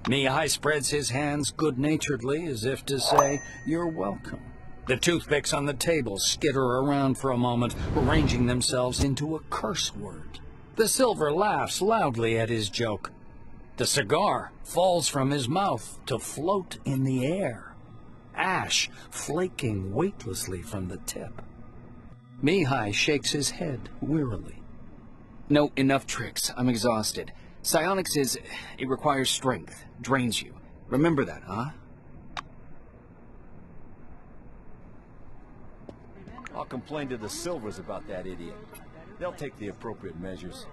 Mihai spreads his hands good-naturedly as if to say, "You're welcome." The toothpicks on the table skitter around for a moment, arranging themselves into a curse word. The silver laughs loudly at his joke. The cigar falls from his mouth to float in the air, ash flaking weightlessly from the tip. Mihai shakes his head wearily. No, enough tricks. I'm exhausted. Psionics it requires strength, drains you. Remember that, huh? I'll complain to the Silvers about that idiot. They'll take the appropriate measures.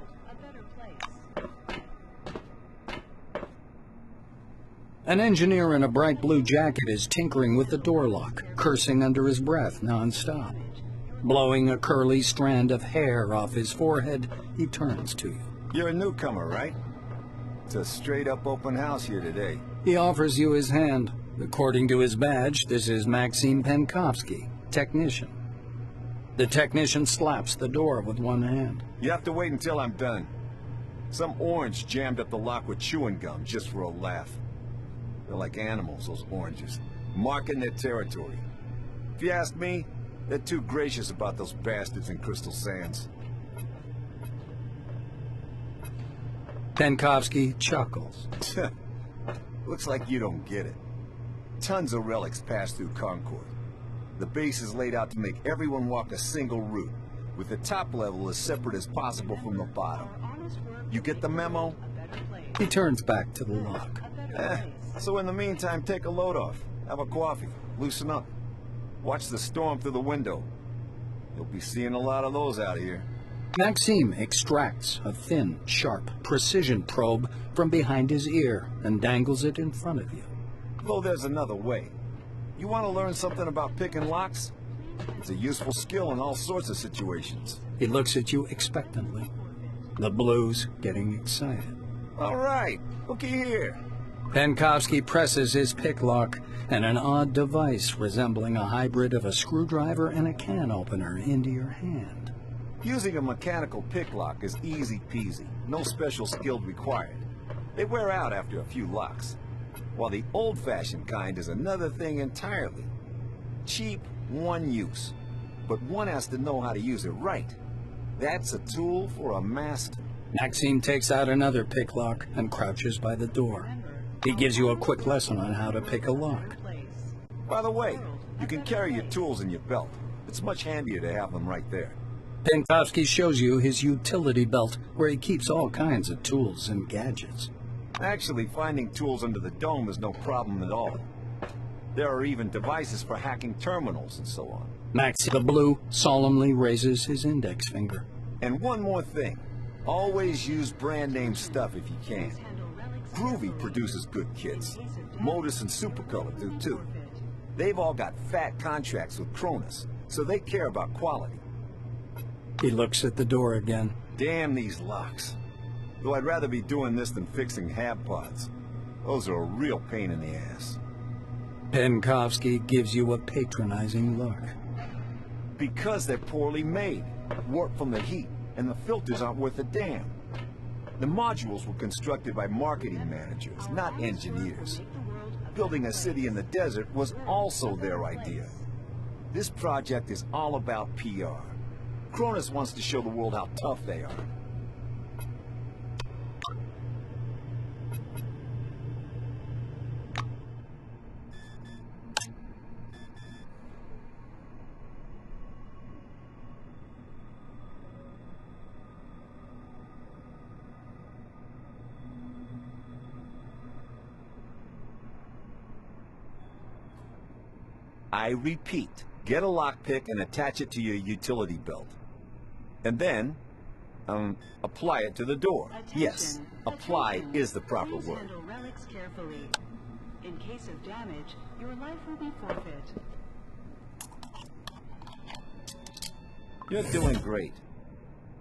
An engineer in a bright blue jacket is tinkering with the door lock, cursing under his breath non-stop. Blowing a curly strand of hair off his forehead, he turns to you. You're a newcomer, right? It's a straight-up open house here today. He offers you his hand. According to his badge, this is Maxim Penkovsky, technician. The technician slaps the door with one hand. You have to wait until I'm done. Some orange jammed up the lock with chewing gum just for a laugh. They're like animals, those oranges, marking their territory. If you ask me, they're too gracious about those bastards in Crystal Sands. Penkovsky chuckles. Looks like you don't get it. Tons of relics pass through Concord. The base is laid out to make everyone walk a single route, with the top level as separate as possible from the bottom. You get the memo? He turns back to the lock. So in the meantime, take a load off. Have a coffee. Loosen up. Watch the storm through the window. You'll be seeing a lot of those out here. Maxime extracts a thin, sharp, precision probe from behind his ear and dangles it in front of you. Though there's another way. You want to learn something about picking locks? It's a useful skill in all sorts of situations. He looks at you expectantly. The blue's getting excited. All right, looky here. Penkovsky presses his pick lock, and an odd device resembling a hybrid of a screwdriver and a can opener into your hand. Using a mechanical pick lock is easy peasy, no special skill required. They wear out after a few locks, while the old-fashioned kind is another thing entirely. Cheap, one use, but one has to know how to use it right. That's a tool for a master. Maxime takes out another pick lock and crouches by the door. He gives you a quick lesson on how to pick a lock. By the way, you can carry your tools in your belt. It's much handier to have them right there. Penkovsky shows you his utility belt, where he keeps all kinds of tools and gadgets. Actually, finding tools under the dome is no problem at all. There are even devices for hacking terminals and so on. Max the Blue solemnly raises his index finger. And one more thing. Always use brand name stuff if you can. Groovy produces good kits. Modus and Supercolor do too. They've all got fat contracts with Cronus, so they care about quality. He looks at the door again. Damn these locks. Though I'd rather be doing this than fixing hab pods. Those are a real pain in the ass. Penkovsky gives you a patronizing look. Because they're poorly made, warped from the heat, and the filters aren't worth a damn. The modules were constructed by marketing managers, not engineers. Building a city in the desert was also their idea. This project is all about PR. Cronus wants to show the world how tough they are. I repeat, get a lockpick and attach it to your utility belt. And then, apply it to the door. Yes, apply is the proper word. Handle relics carefully. In case of damage, your life will be forfeit. You're doing great.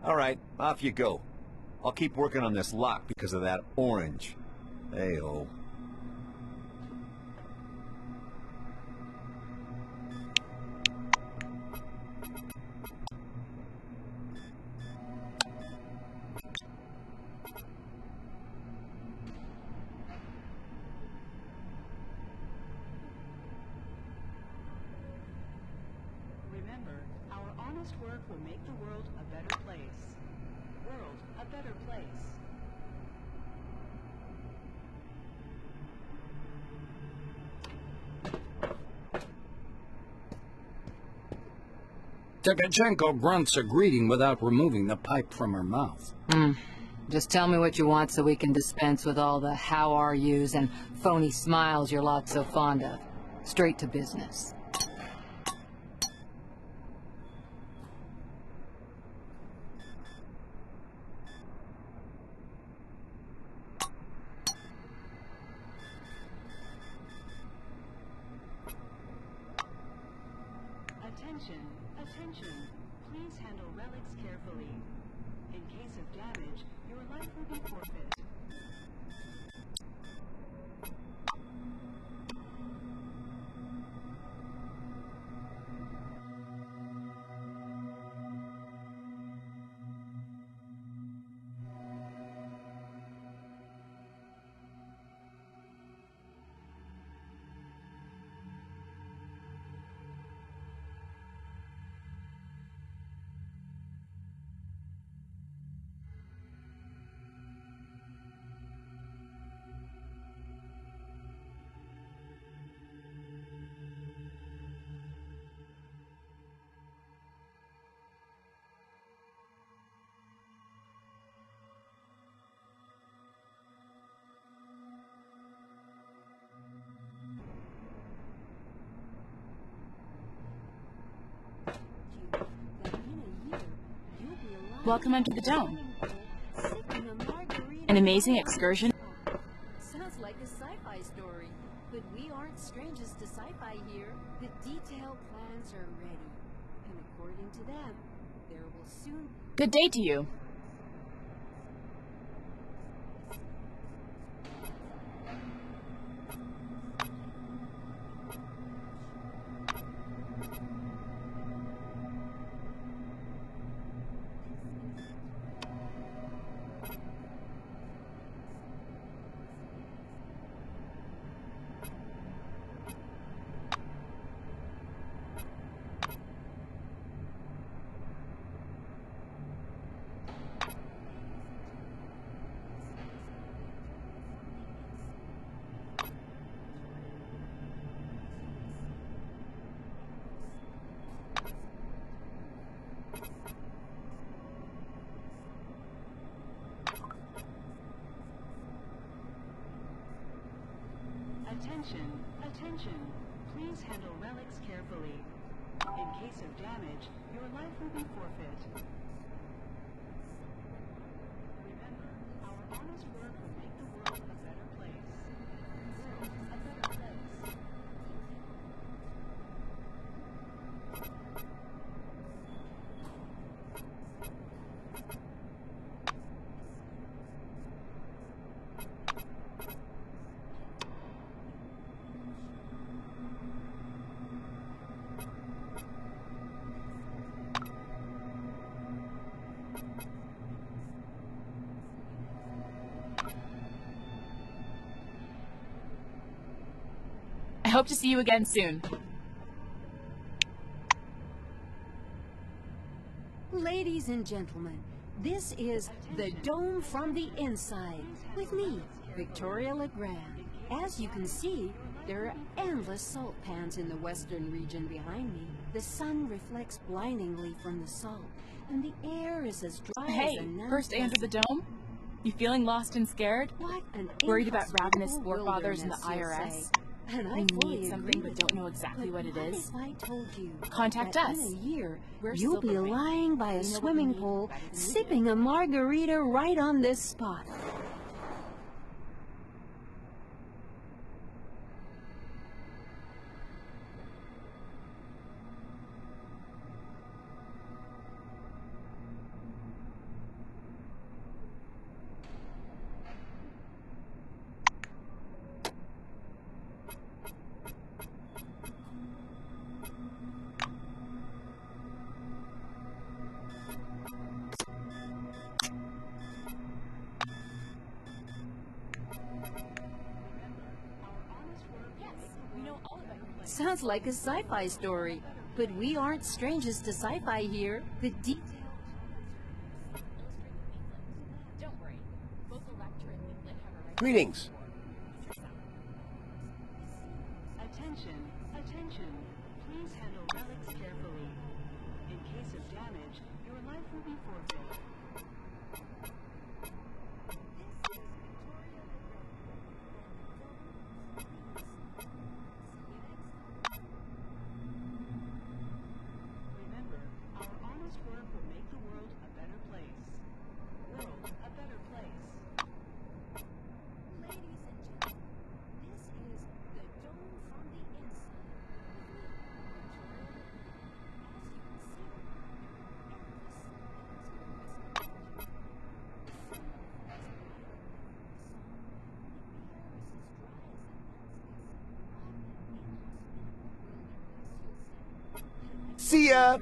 All right, off you go. I'll keep working on this lock because of that orange. Hey-oh. work will make the world a better place. World a better place. Tkachenko grunts a greeting without removing the pipe from her mouth. Just tell me what you want so we can dispense with all the how are yous and phony smiles your lot's so fond of. Straight to business. Attention, attention. Please handle relics carefully. In case of damage, your life will be forfeit. Welcome onto the dome. An amazing excursion. Sounds like a sci-fi story, but we aren't strangers to sci-fi here. The detailed plans are ready, and according to them, there will soon... Good day to you. Attention, attention. Please handle relics carefully. In case of damage, your life will be forfeit. Remember, our honest work will make the world a better place. World a better place. I hope to see you again soon. Ladies and gentlemen, this is The Dome from the Inside, with me, Victoria Legrand. As you can see, there are endless salt pans in the western region behind me. The sun reflects blindingly from the salt, and the air is as dry Hey, as a nut. first day under the dome? You feeling lost and scared? What an Worried about ravenous inhospitable forefathers in the wilderness, you'll IRS? say. And I We fully need something agree but with don't you. know exactly But what it is. If I told you Contact that us. in a year, We're you'll be Silver Wing. lying by We know a what we swimming need pool, better than you do. sipping a margarita right on this spot. Yes, we know all about your place. Sounds like a sci-fi story, but we aren't strangers to sci-fi here. The details. Don't worry. Local lecturer and leaflet have a right. Greetings. Attention, attention. Please handle relics carefully. In case of damage, your life will be forfeit. Remember, our honest work will make the world a better place. World a better place. Ladies and gentlemen, this is the dome from the inside. See ya!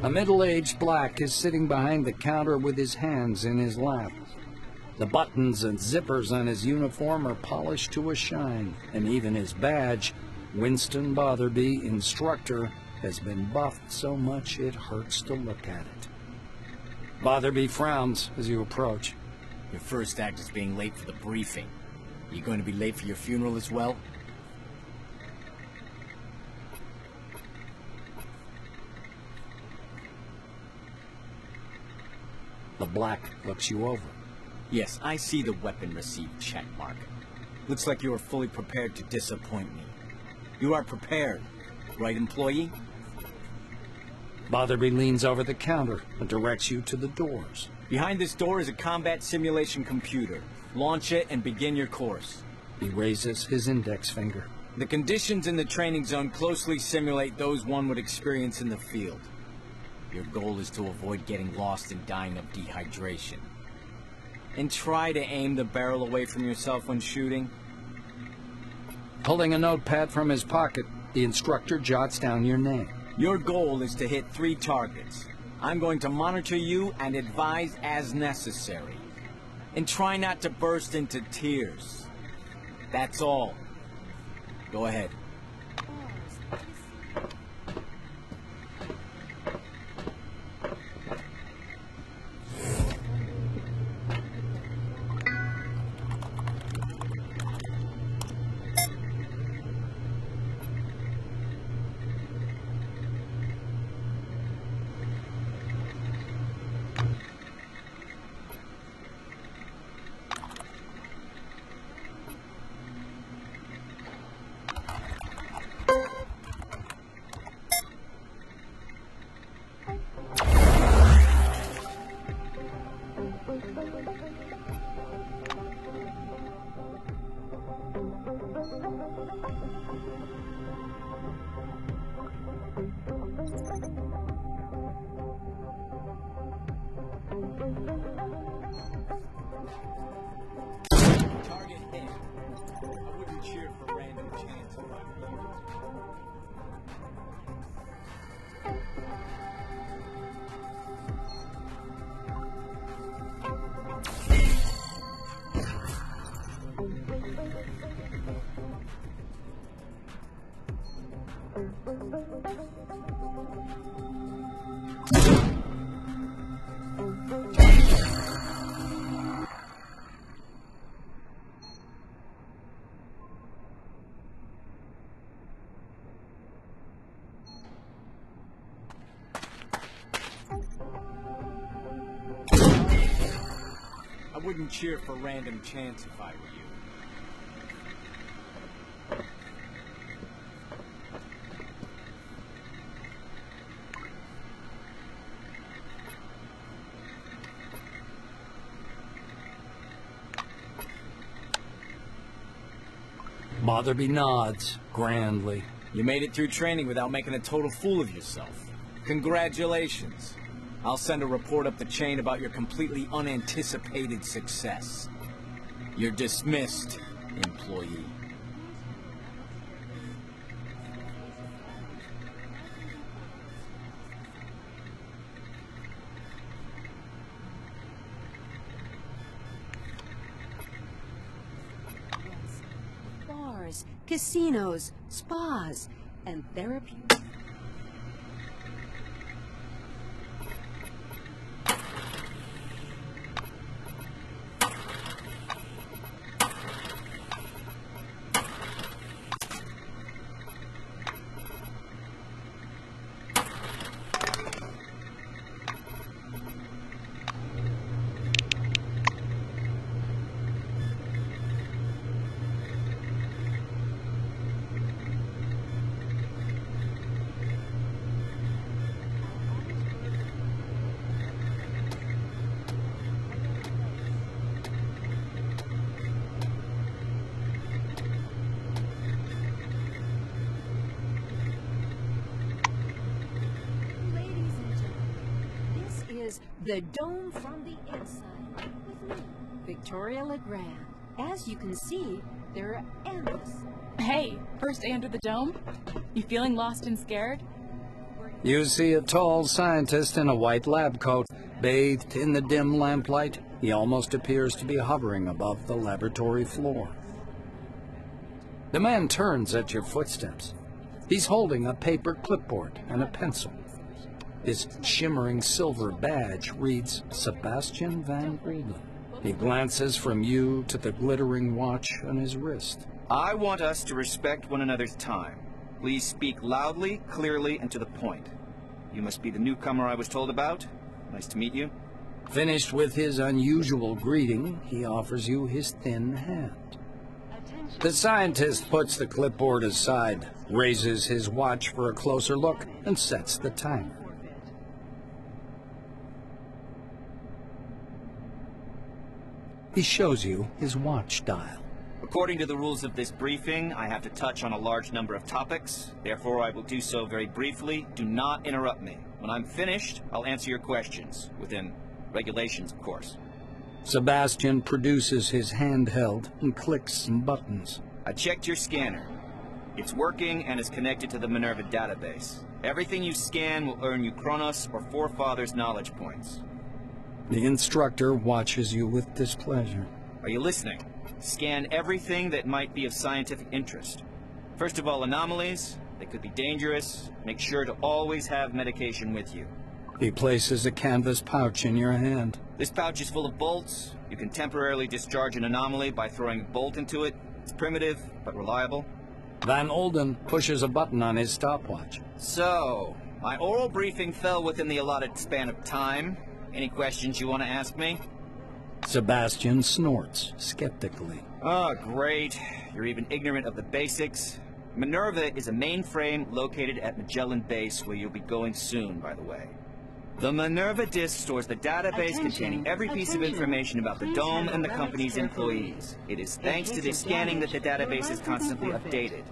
A middle-aged black is sitting behind the counter with his hands in his lap. The buttons and zippers on his uniform are polished to a shine, and even his badge, Winston Botherby, Instructor, has been buffed so much it hurts to look at it. Botherby frowns as you approach. Your first act is being late for the briefing. Are you going to be late for your funeral as well? The black looks you over. Yes, I see the weapon received check mark. Looks like you are fully prepared to disappoint me. You are prepared, right, employee? Botherby leans over the counter and directs you to the doors. Behind this door is a combat simulation computer. Launch it and begin your course. He raises his index finger. The conditions in the training zone closely simulate those one would experience in the field. Your goal is to avoid getting lost and dying of dehydration. And try to aim the barrel away from yourself when shooting. Pulling a notepad from his pocket, the instructor jots down your name. Your goal is to hit 3 targets. I'm going to monitor you and advise as necessary. And try not to burst into tears. That's all. Go ahead. Target hit. I wouldn't cheer for random chance if I were you. I wouldn't cheer for random chance if I were you. Botherby nods grandly. You made it through training without making a total fool of yourself. Congratulations. I'll send a report up the chain about your completely unanticipated success. You're dismissed, employee. casinos, spas, and therapy. The Dome from the Inside with me, Victoria Legrand. As you can see, there are endless... Hey, first day under the dome? You feeling lost and scared? You see a tall scientist in a white lab coat, bathed in the dim lamplight. He almost appears to be hovering above the laboratory floor. The man turns at your footsteps. He's holding a paper clipboard and a pencil. His shimmering silver badge reads Sebastian Van Olden. He glances from you to the glittering watch on his wrist. I want us to respect one another's time. Please speak loudly, clearly, and to the point. You must be the newcomer I was told about. Nice to meet you. Finished with his unusual greeting, he offers you his thin hand. The scientist puts the clipboard aside, raises his watch for a closer look, and sets the timer. He shows you his watch dial. According to the rules of this briefing, I have to touch on a large number of topics. Therefore, I will do so very briefly. Do not interrupt me. When I'm finished, I'll answer your questions, within regulations, of course. Sebastian produces his handheld and clicks some buttons. I checked your scanner. It's working and is connected to the Minerva database. Everything you scan will earn you Kronos or Forefathers knowledge points. The instructor watches you with displeasure. Are you listening? Scan everything that might be of scientific interest. First of all, anomalies. They could be dangerous. Make sure to always have medication with you. He places a canvas pouch in your hand. This pouch is full of bolts. You can temporarily discharge an anomaly by throwing a bolt into it. It's primitive, but reliable. Van Olden pushes a button on his stopwatch. So, my oral briefing fell within the allotted span of time. Any questions you want to ask me? Sebastian snorts skeptically. Oh, great. You're even ignorant of the basics. Minerva is a mainframe located at Magellan Base, where you'll be going soon, by the way. The Minerva disk stores the database containing every piece of information about the Dome and the company's employees. It is thanks to this scanning that the database is constantly updated.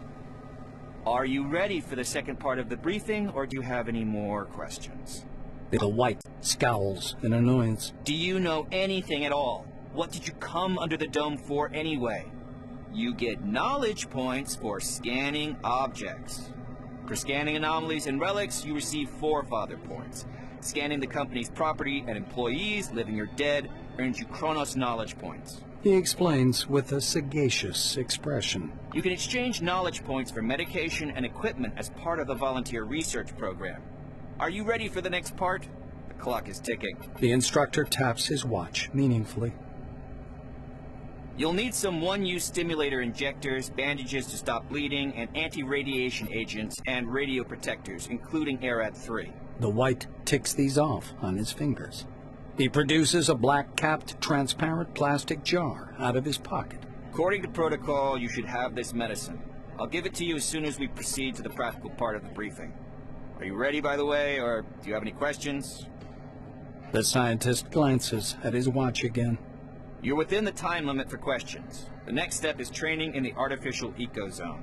Are you ready for the second part of the briefing, or do you have any more questions? The white scowls in annoyance. Do you know anything at all? What did you come under the Dome for anyway? You get knowledge points for scanning objects. For scanning anomalies and relics, you receive Forefather points. Scanning the company's property and employees, living or dead, earns you Kronos knowledge points. He explains with a sagacious expression. You can exchange knowledge points for medication and equipment as part of the volunteer research program. Are you ready for the next part? The clock is ticking. The instructor taps his watch meaningfully. You'll need some one-use stimulator injectors, bandages to stop bleeding, and anti-radiation agents and radio protectors, including ARAD-3. The white ticks these off on his fingers. He produces a black-capped, transparent plastic jar out of his pocket. According to protocol, you should have this medicine. I'll give it to you as soon as we proceed to the practical part of the briefing. Are you ready, by the way, or do you have any questions? The scientist glances at his watch again. You're within the time limit for questions. The next step is training in the artificial ecozone.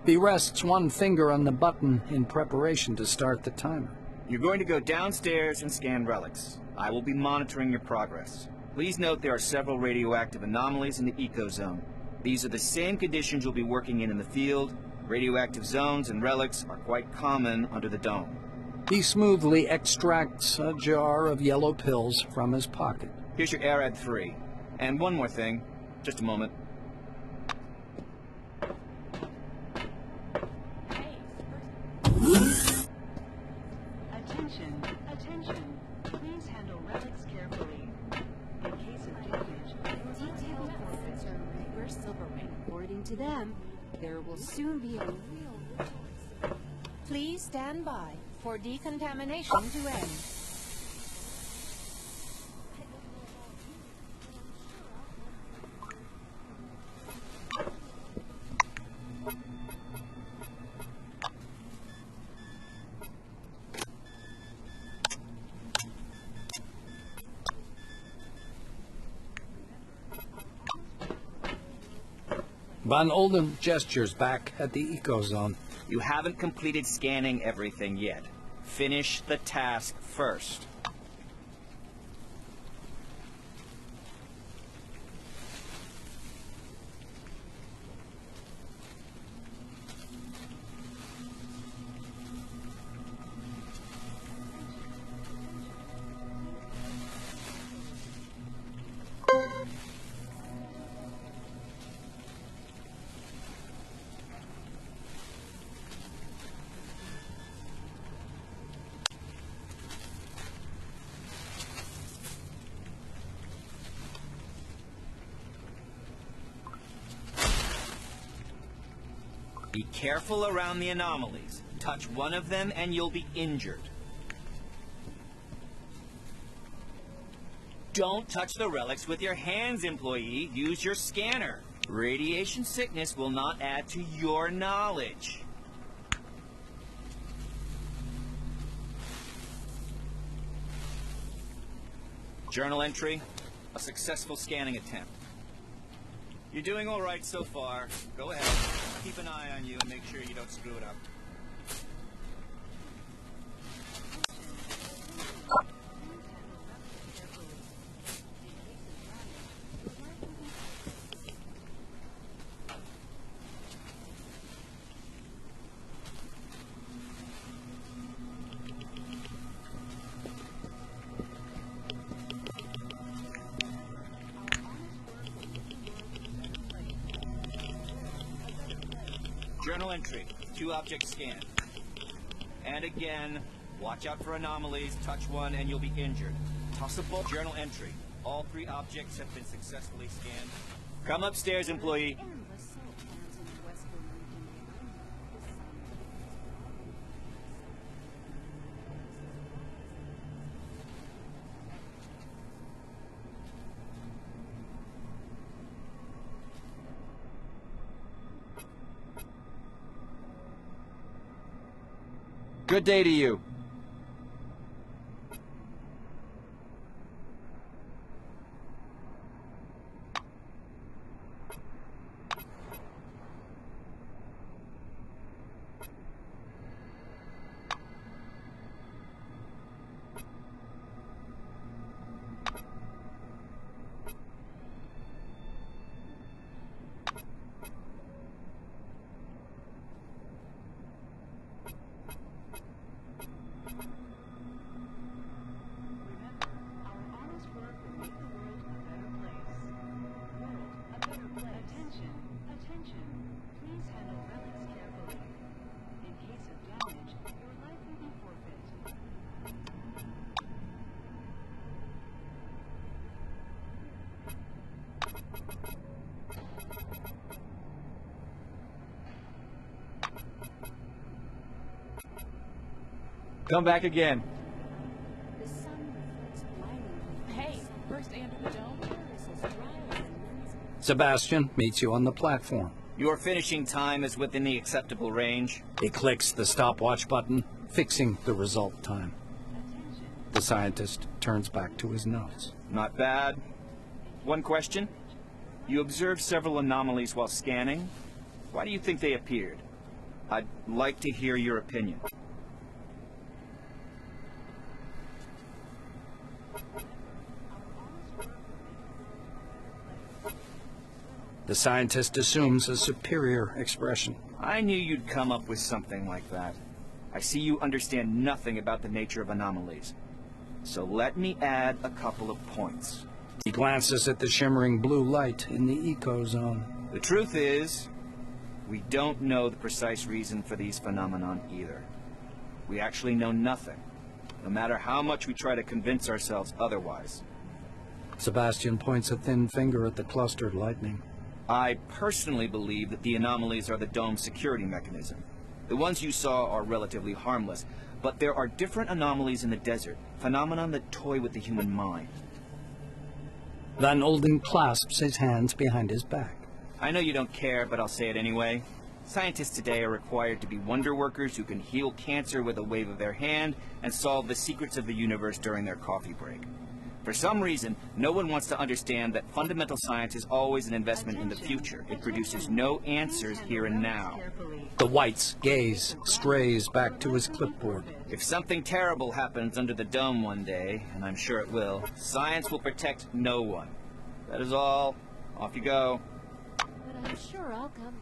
He rests one finger on the button in preparation to start the timer. You're going to go downstairs and scan relics. I will be monitoring your progress. Please note there are several radioactive anomalies in the ecozone. These are the same conditions you'll be working in the field. Radioactive zones and relics are quite common under the Dome. He smoothly extracts a jar of yellow pills from his pocket. Here's your ARAD-3. And one more thing. Just a moment. Attention. Please handle relics carefully. In case of damage, Detailed portraits are reverse silver ring. According to them, there will soon be a real... Please stand by for decontamination to end. Van Olden gestures back at the ecozone. You haven't completed scanning everything yet. Finish the task first. Be careful around the anomalies. Touch one of them and you'll be injured. Don't touch the relics with your hands, employee. Use your scanner. Radiation sickness will not add to your knowledge. Journal entry, a successful scanning attempt. You're doing all right so far. Go ahead. Keep an eye on you and make sure you don't screw it up. Journal entry, 2 objects scanned. And again, watch out for anomalies, touch one and you'll be injured. Tossable journal entry, all 3 objects have been successfully scanned. Come upstairs, employee. Endless salt pans in the western region. Good day to you. Come back again. The sun reflects blindingly. Hey, first enter the dome. Paris is dry as a lens. Sebastian meets you on the platform. Your finishing time is within the acceptable range. He clicks the stopwatch button, fixing the result time. The scientist turns back to his notes. Not bad. One question. You observed several anomalies while scanning. Why do you think they appeared? I'd like to hear your opinion. The scientist assumes a superior expression. I knew you'd come up with something like that. I see you understand nothing about the nature of anomalies. So let me add a couple of points. He glances at the shimmering blue light in the ecozone. The truth is, we don't know the precise reason for these phenomenon either. We actually know nothing. no matter how much we try to convince ourselves otherwise. Sebastian points a thin finger at the clustered lightning. I personally believe that the anomalies are the dome's security mechanism. The ones you saw are relatively harmless, but there are different anomalies in the desert, phenomenon that toy with the human mind. Van Olden clasps his hands behind his back. I know you don't care, but I'll say it anyway. Scientists today are required to be wonder workers who can heal cancer with a wave of their hand and solve the secrets of the universe during their coffee break. For some reason, no one wants to understand that fundamental science is always an investment in the future. It produces no answers here and now. The White's gaze strays back to his clipboard. If something terrible happens under the dome one day, and I'm sure it will, science will protect no one. That is all. Off you go. But I'm sure I'll come.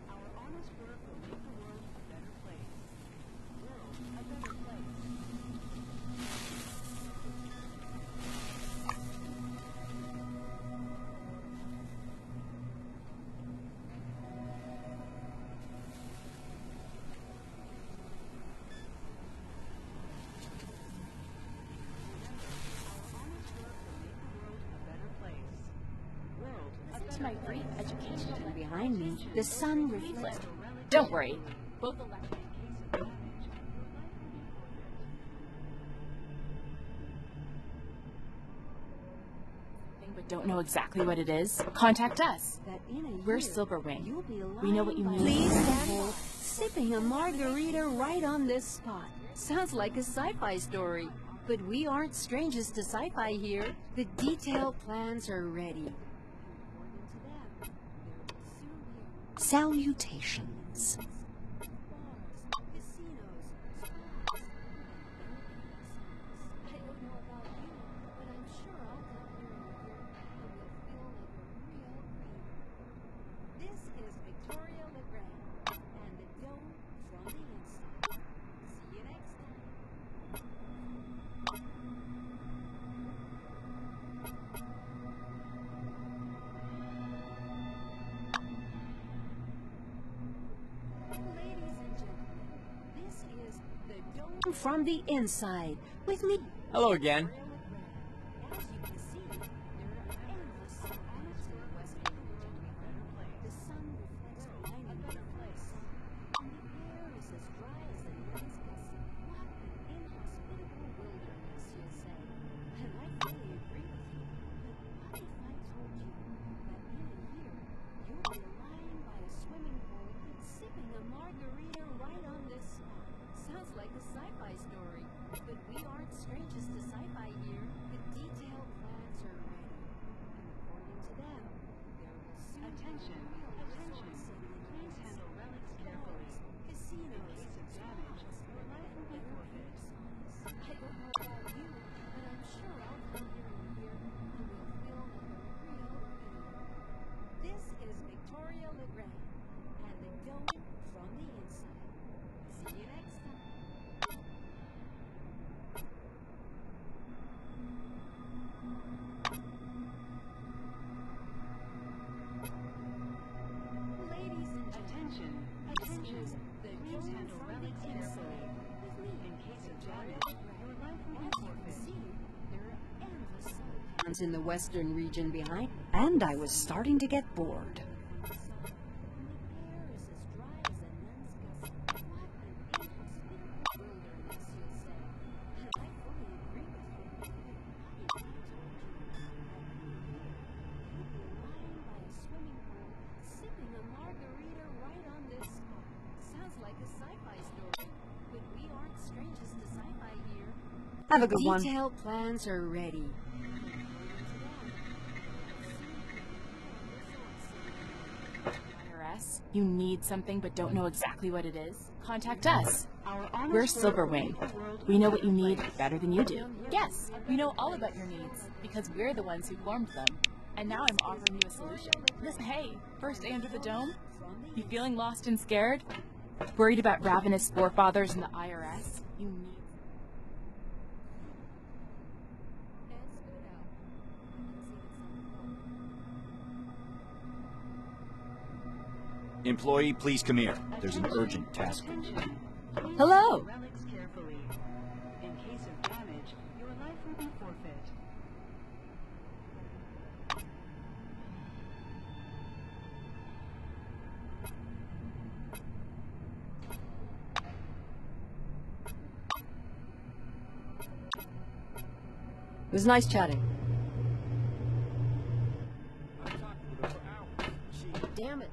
Our honest work will make the world a better place. World a better place. To my brief education. Behind me, the sun reflects. Don't worry. Both electric. But don't know exactly what it is. Contact us. That in a We're year, Silverwing. you'll be We know what you lying by need. a swimming pool, sipping a margarita right on this spot. Sounds like a sci-fi story. But we aren't strangers to sci-fi here. The detailed plans are ready. Salutations. This is Victoria LeGrand and the dome from the inside. See you next time. Ladies and gentlemen, this is the dome from the inside with me. Hello again. As you can see, there are endless planets in the western region. The sun reflects behind the place. And the air is as dry as a nut's guess. What an inhospitable wilderness, you say. And I fully agree with you. But what if I told you that in a year, you'll be lying by a swimming pool, sipping a margarita right on this spot? Sounds like a sci-fi story. But we aren't strangers to sci-fi here. The detailed plans are ready. And according to them, there will soon Attention, attention. Please handle relics carefully. casinos, In case of damage, your life will be forfeit. I don't know about you, but I'm sure I'll come here in a year and we'll feel like a real hero. This is Victoria LeGrand and the dome from the inside. See you next time. Ladies and Attention, attention. Please handle relics carefully. In case of damage, your life will be forfeit. in the western region behind, and I was starting to get bored. Have a good one. Detailed plans are ready. IRS, you need something but don't know exactly what it is? Contact us. Our honest We're work Silverwing. will make the world We know a what you better need place. better than you do. Yes, we know all about your needs because we're the ones who formed them. And now I'm offering you a solution. Listen, hey, first day under the dome? You feeling lost and scared? Worried about ravenous forefathers in the IRS? You need... Employee, please come here. There's an urgent task. Hello. Relics carefully. In case of damage, your life will be forfeit. It was nice chatting. Damn it.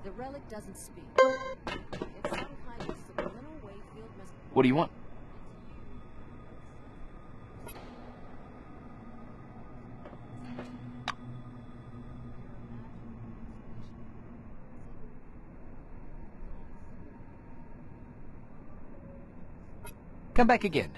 The relic doesn't speak. It's some kind of subliminal wave field. What do you want? Come back again.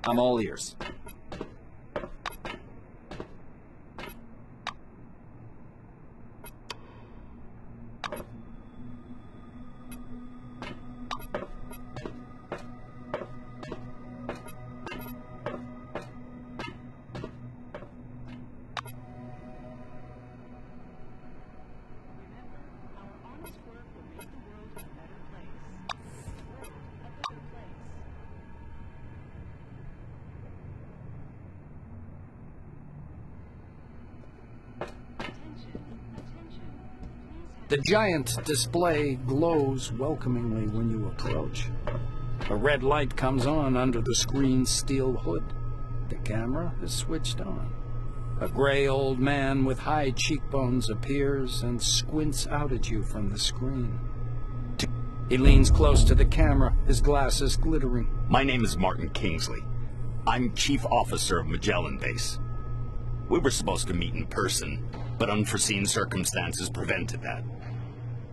I'm all ears. Our honest work will make the world a better place. A better place. Attention, attention. Please The giant display glows welcomingly when you approach. A red light comes on under the screen's steel hood. The camera is switched on. A gray old man with high cheekbones appears and squints out at you from the screen. He leans close to the camera, his glasses glittering. My name is Martin Kingsley. I'm Chief Officer of Magellan Base. We were supposed to meet in person, but unforeseen circumstances prevented that.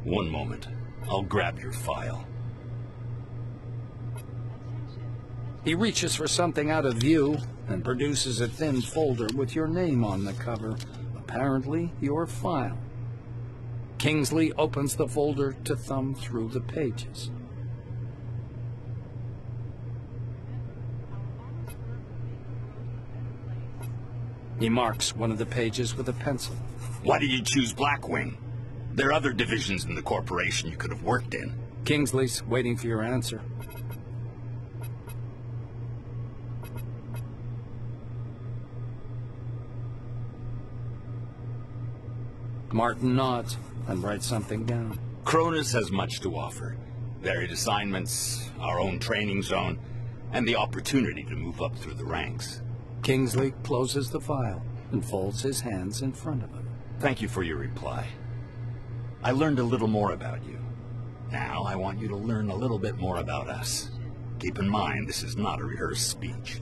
One moment. I'll grab your file. He reaches for something out of view and produces a thin folder with your name on the cover, apparently your file. Kingsley opens the folder to thumb through the pages. He marks one of the pages with a pencil. Why did you choose Blackwing? There are other divisions in the corporation you could have worked in. Kingsley's waiting for your answer. Martin nods and writes something down. Cronus has much to offer. Varied assignments, our own training zone, and the opportunity to move up through the ranks. Kingsley closes the file and folds his hands in front of him. Thank you for your reply. I learned a little more about you. Now I want you to learn a little bit more about us. Keep in mind, this is not a rehearsed speech.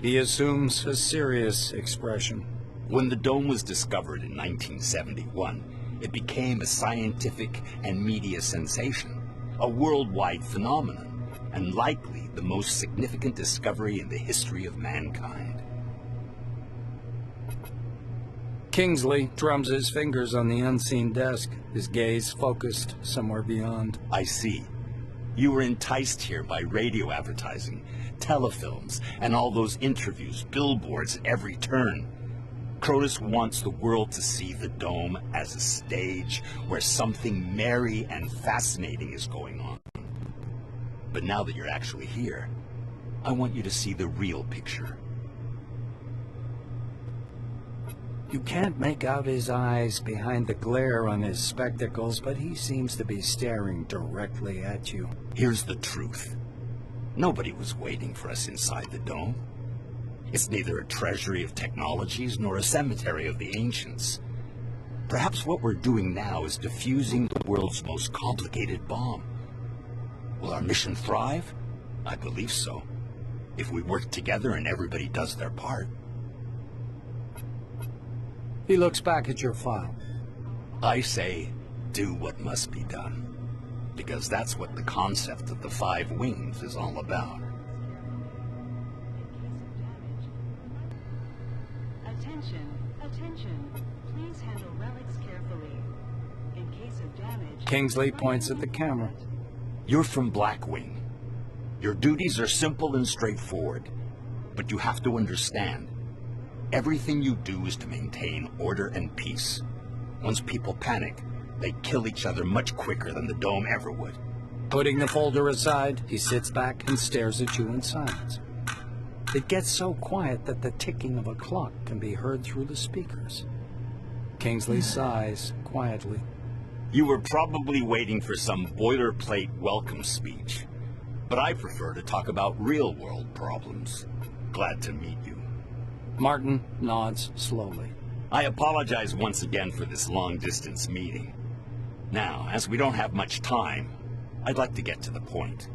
He assumes a serious expression. When the dome was discovered in 1971, it became a scientific and media sensation, a worldwide phenomenon, and likely the most significant discovery in the history of mankind. Kingsley drums his fingers on the unseen desk, his gaze focused somewhere beyond. I see. You were enticed here by radio advertising, telefilms, and all those interviews, billboards at every turn. Cronus wants the world to see the dome as a stage where something merry and fascinating is going on. But now that you're actually here, I want you to see the real picture. You can't make out his eyes behind the glare on his spectacles, but he seems to be staring directly at you. Here's the truth. Nobody was waiting for us inside the dome. It's neither a treasury of technologies nor a cemetery of the ancients. Perhaps what we're doing now is defusing the world's most complicated bomb. Will our mission thrive? I believe so. If we work together and everybody does their part. He looks back at your file. I say, do what must be done. Because that's what the concept of the 5 wings is all about. Attention, attention. Please handle relics carefully. In case of damage... Kingsley points at the camera. You're from Blackwing. Your duties are simple and straightforward, but you have to understand, everything you do is to maintain order and peace. Once people panic, they kill each other much quicker than the Dome ever would. Putting the folder aside, he sits back and stares at you in silence. It gets so quiet that the ticking of a clock can be heard through the speakers. Kingsley sighs quietly. You were probably waiting for some boilerplate welcome speech, but I prefer to talk about real-world problems. Glad to meet you. Martin nods slowly. I apologize once again for this long-distance meeting. Now, as we don't have much time, I'd like to get to the point.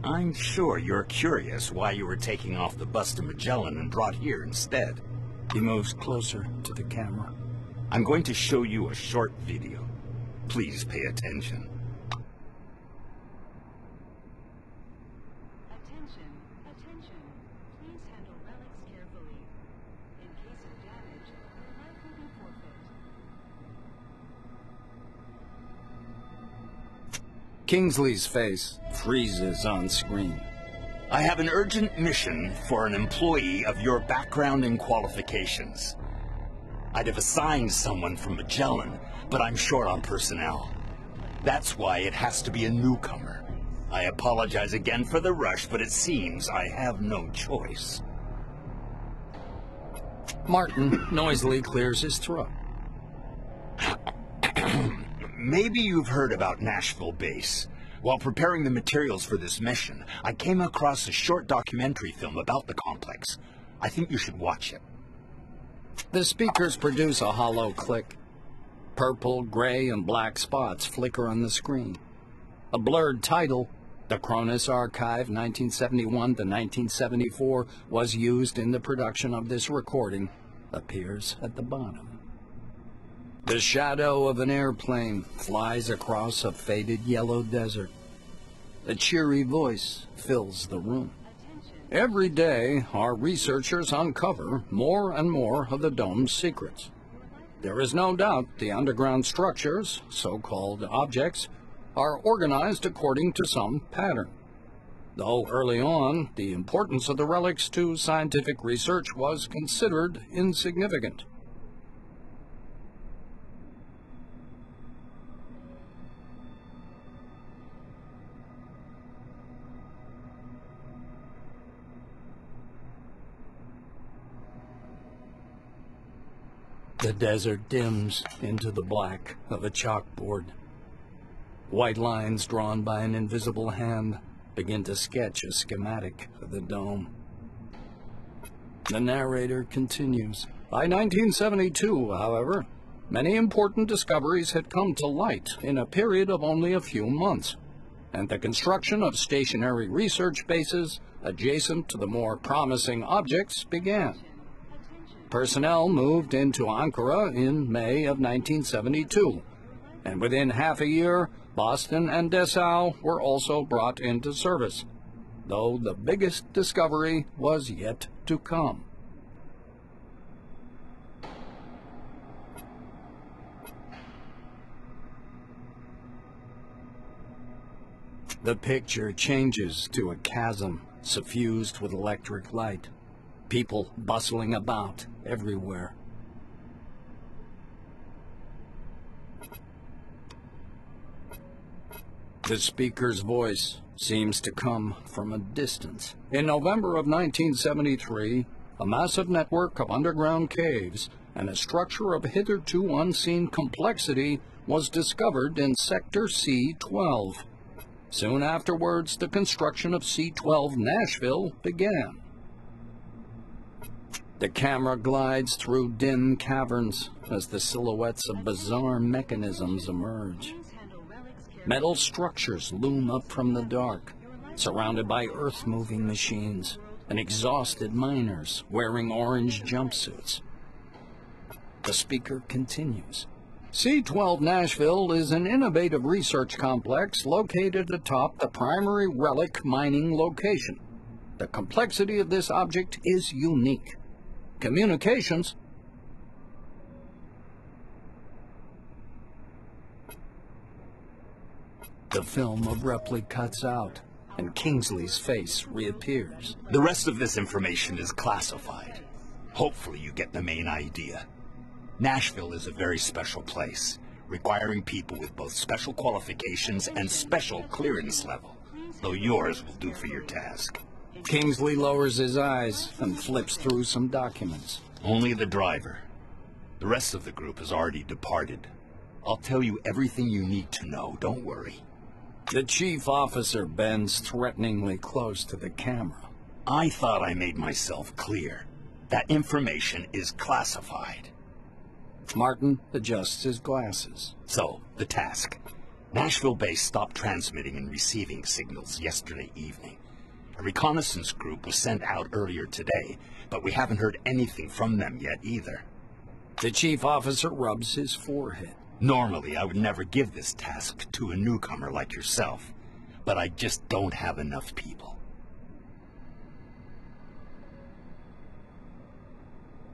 I'm sure you're curious why you were taking off the bus to Magellan and brought here instead. He moves closer to the camera. I'm going to show you a short video. Please pay attention. Attention, attention. Please handle relics carefully. In case of damage, your life will be forfeit. Kingsley's face freezes on screen. I have an urgent mission for an employee of your background and qualifications. I'd have assigned someone from Magellan, but I'm short on personnel. That's why it has to be a newcomer. I apologize again for the rush, but it seems I have no choice. Martin noisily clears his throat. Maybe you've heard about Nashville Base. While preparing the materials for this mission, I came across a short documentary film about the complex. I think you should watch it. The speakers produce a hollow click. Purple, gray, and black spots flicker on the screen. A blurred title, The Cronus Archive 1971 to 1974, was used in the production of this recording, appears at the bottom. The shadow of an airplane flies across a faded yellow desert. A cheery voice fills the room. Every day, our researchers uncover more and more of the Dome's secrets. There is no doubt the underground structures, so-called objects, are organized according to some pattern. Though early on, the importance of the relics to scientific research was considered insignificant. The desert dims into the black of a chalkboard. White lines drawn by an invisible hand begin to sketch a schematic of the Dome. The narrator continues. By 1972, however, many important discoveries had come to light in a period of only a few months, and the construction of stationary research bases adjacent to the more promising objects began. Personnel moved into Ankara in May of 1972, and within half a year, Boston and Dessau were also brought into service, though the biggest discovery was yet to come. The picture changes to a chasm suffused with electric light. People bustling about everywhere. The speaker's voice seems to come from a distance. In November of 1973, a massive network of underground caves and a structure of hitherto unseen complexity was discovered in Sector C-12. Soon afterwards, the construction of C-12 Nashville began. The camera glides through dim caverns as the silhouettes of bizarre mechanisms emerge. Metal structures loom up from the dark, surrounded by earth-moving machines and exhausted miners wearing orange jumpsuits. The speaker continues. C-12 Nashville is an innovative research complex located atop the primary relic mining location. The complexity of this object is unique. Communications The film abruptly cuts out, and Kingsley's face reappears. The rest of this information is classified. Hopefully you get the main idea. Nashville is a very special place, requiring people with both special qualifications and special clearance level, though yours will do for your task. Kingsley lowers his eyes and flips through some documents. Only the driver. The rest of the group has already departed. I'll tell you everything you need to know, don't worry. The chief officer bends threateningly close to the camera. I thought I made myself clear. That information is classified. Martin adjusts his glasses. So, the task. Nashville base stopped transmitting and receiving signals yesterday evening. A reconnaissance group was sent out earlier today, but we haven't heard anything from them yet either. The chief officer rubs his forehead. Normally, I would never give this task to a newcomer like yourself, but I just don't have enough people.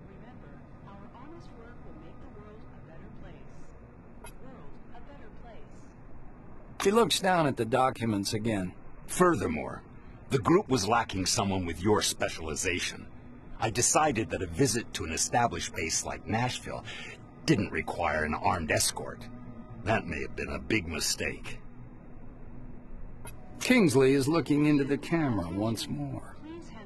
Remember, our honest work will make the world a better place. World a better place. He looks down at the documents again. Furthermore, the group was lacking someone with your specialization. I decided that a visit to an established base like Nashville didn't require an armed escort. That may have been a big mistake. Kingsley is looking into the camera once more.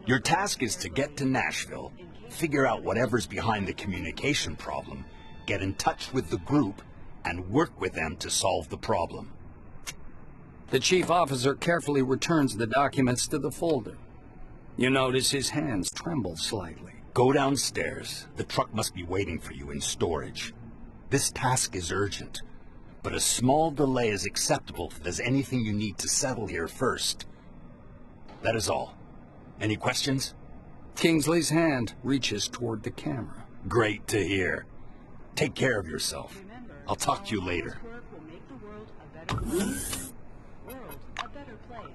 Your task is to get to Nashville, figure out whatever's behind the communication problem, get in touch with the group, and work with them to solve the problem. The chief officer carefully returns the documents to the folder. You notice his hands tremble slightly. Go downstairs. The truck must be waiting for you in storage. This task is urgent, but a small delay is acceptable if there's anything you need to settle here first. That is all. Any questions? Kingsley's hand reaches toward the camera. Great to hear. Take care of yourself. I'll talk to you later. Work will make the world a better place. World a better place.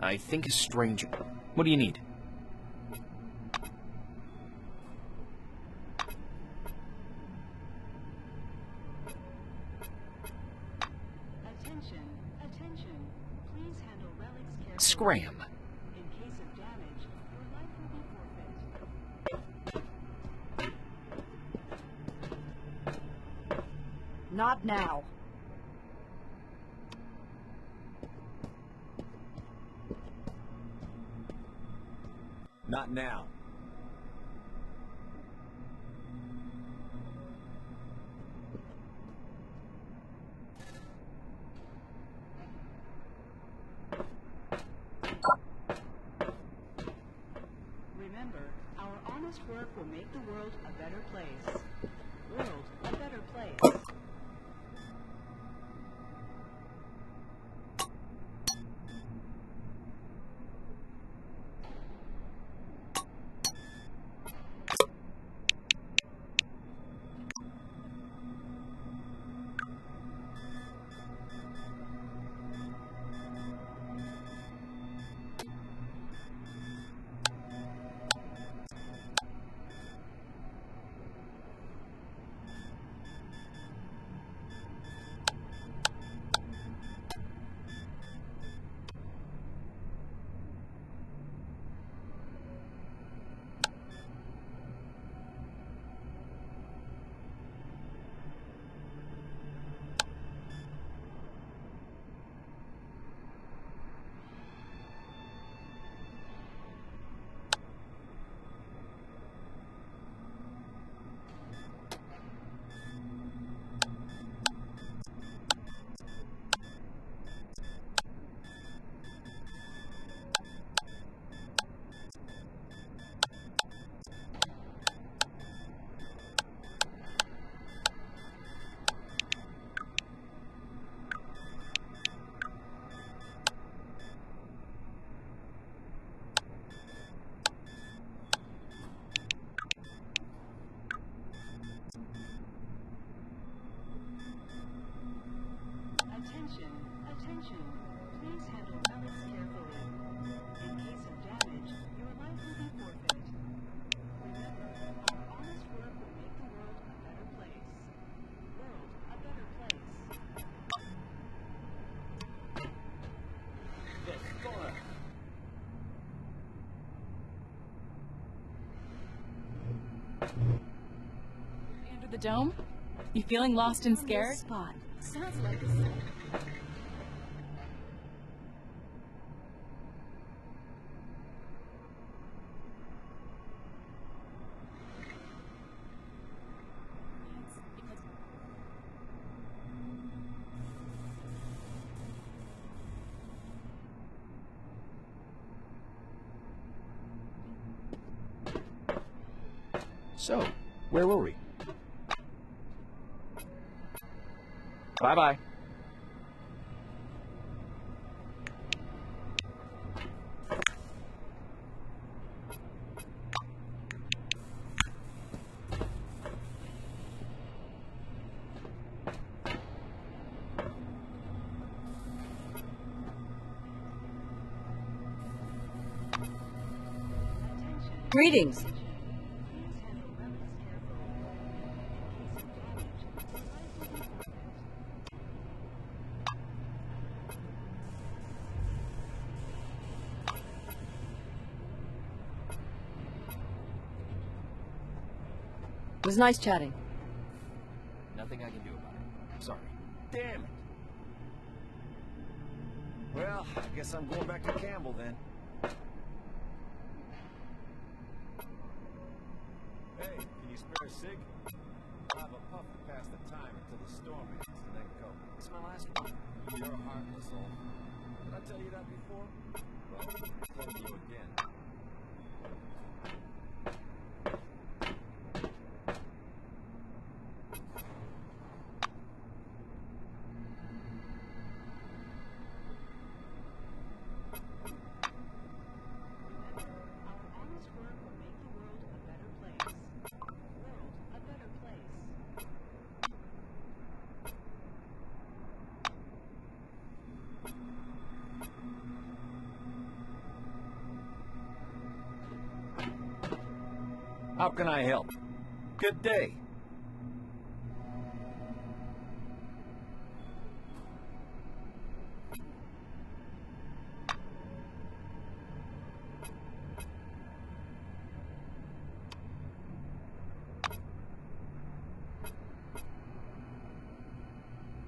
I think a stranger. What do you need? Attention, attention. Please handle relics carefully. Scram. In case of damage, your life will be forfeit. Not now. Not now. Remember, our honest work will make the world a better place. World a better place. Under the dome? You feeling lost and scared? Spot. Sounds like So, where were we? Bye-bye. Greetings. It was nice chatting. Nothing I can do about it. Sorry. Damn it. Well, I guess I'm going back to Campbell then. Hey, can you spare a cig? I'll have a puff to pass the time until the storm ends and then go. It's my last one. You're a heartless old. Did I tell you that before? Well, I'm telling you again. How can I help? Good day.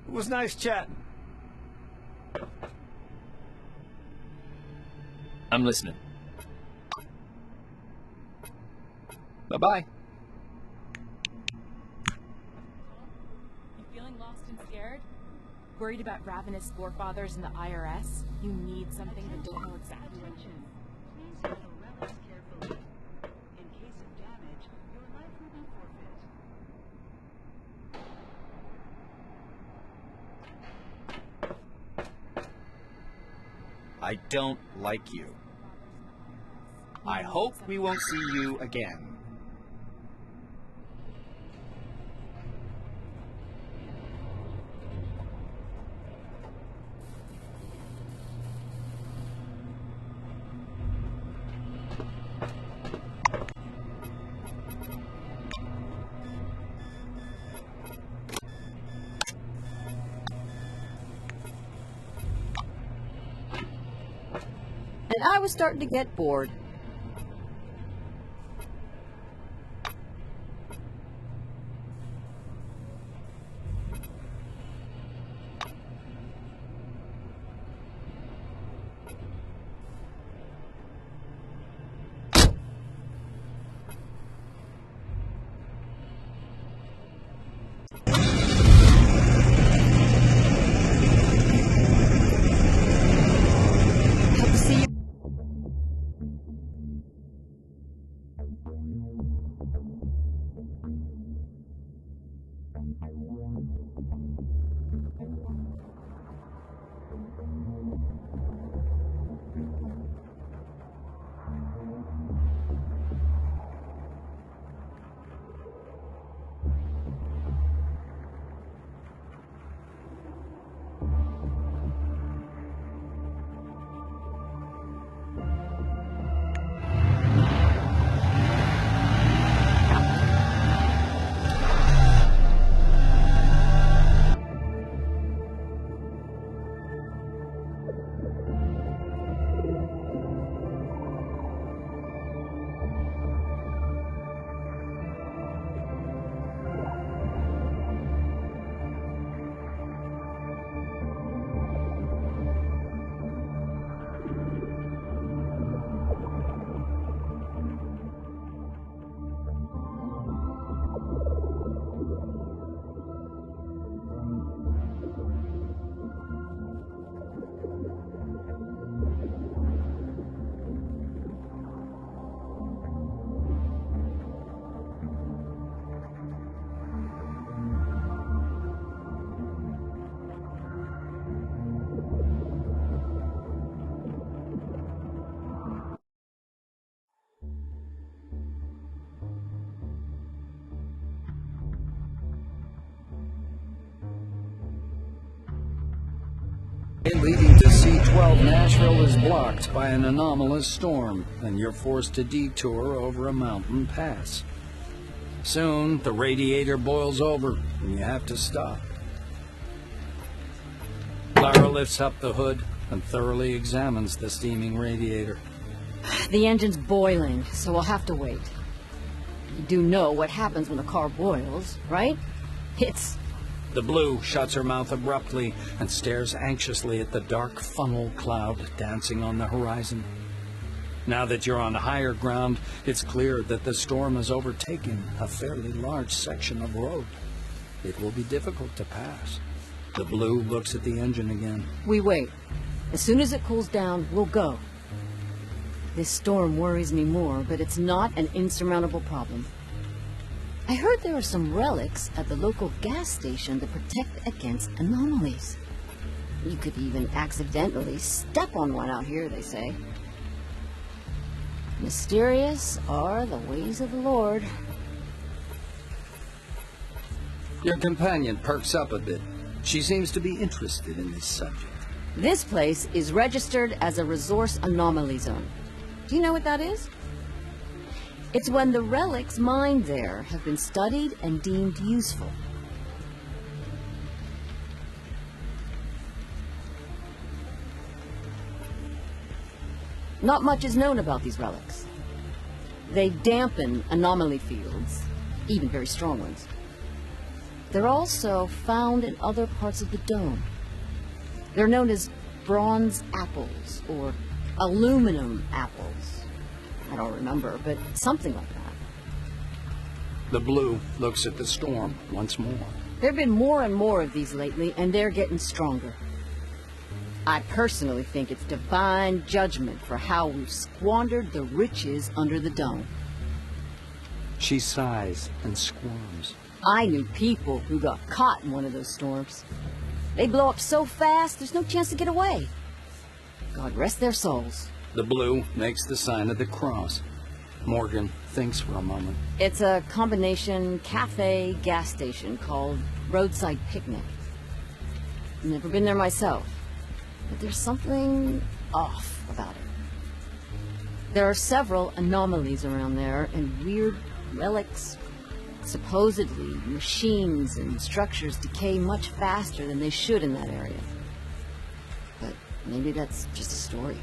It was nice chatting. I'm listening. Bye-bye. You feeling lost and scared? Worried about ravenous forefathers in the IRS? You need something but don't know exactly what it Attention. Please handle relics carefully. In case of damage, your life will be forfeit. I don't like you. I hope we won't see you again. And I was starting to get bored. Hope to see you. Leading to C-12 Nashville is blocked by an anomalous storm, and you're forced to detour over a mountain pass. Soon, the radiator boils over, and you have to stop. Clara lifts up the hood and thoroughly examines the steaming radiator. The engine's boiling, so we'll have to wait. You do know what happens when a car boils, right? It's... The Blue shuts her mouth abruptly and stares anxiously at the dark funnel cloud dancing on the horizon. Now that you're on higher ground, it's clear that the storm has overtaken a fairly large section of road. It will be difficult to pass. The Blue looks at the engine again. We wait. As soon as it cools down, we'll go. This storm worries me more, but it's not an insurmountable problem. I heard there are some relics at the local gas station that protect against anomalies. You could even accidentally step on one out here, they say. Mysterious are the ways of the Lord. Your companion perks up a bit. She seems to be interested in this subject. This place is registered as a resource anomaly zone. Do you know what that is? It's when the relics mined there have been studied and deemed useful. Not much is known about these relics. They dampen anomaly fields, even very strong ones. They're also found in other parts of the dome. They're known as bronze apples or aluminum apples. I don't remember, but something like that. The Blue looks at the storm once more. There have been more and more of these lately, and they're getting stronger. I personally think it's divine judgment for how we've squandered the riches under the dome. She sighs and squirms. I knew people who got caught in one of those storms. They blow up so fast, there's no chance to get away. God rest their souls. The Blue makes the sign of the cross. Morgan thinks for a moment. It's a combination cafe gas station called Roadside Picnic. Never been there myself, but there's something off about it. There are several anomalies around there and weird relics. Supposedly, machines and structures decay much faster than they should in that area. But maybe that's just a story.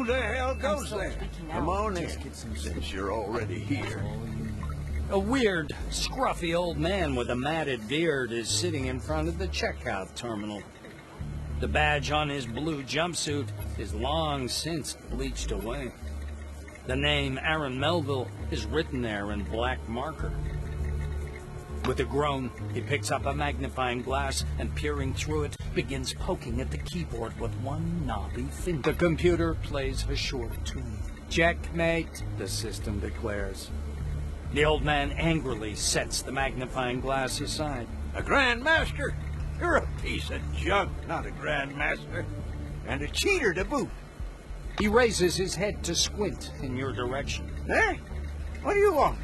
the hell goes still there? freaking Come out. on in, since you're already here. A weird, scruffy old man with a matted beard is sitting in front of the checkout terminal. The badge on his blue jumpsuit is long since bleached away. The name Aaron Melville is written there in black marker. With a groan, he picks up a magnifying glass and, peering through it, begins poking at the keyboard with one knobby finger. The computer plays a short tune. "Checkmate," the system declares. The old man angrily sets the magnifying glass aside. A Grandmaster? You're a piece of junk, not a Grandmaster. And a cheater to boot. He raises his head to squint in your direction. Eh? What do you want?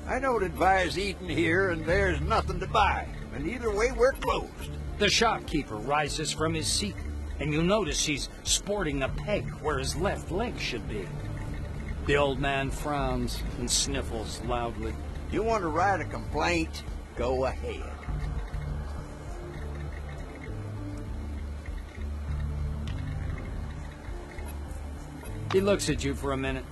I don't advise eating here, and there's nothing to buy. And either way, we're closed. The shopkeeper rises from his seat, and you notice he's sporting a peg where his left leg should be. The old man frowns and sniffles loudly. You want to write a complaint? Go ahead. He looks at you for a minute.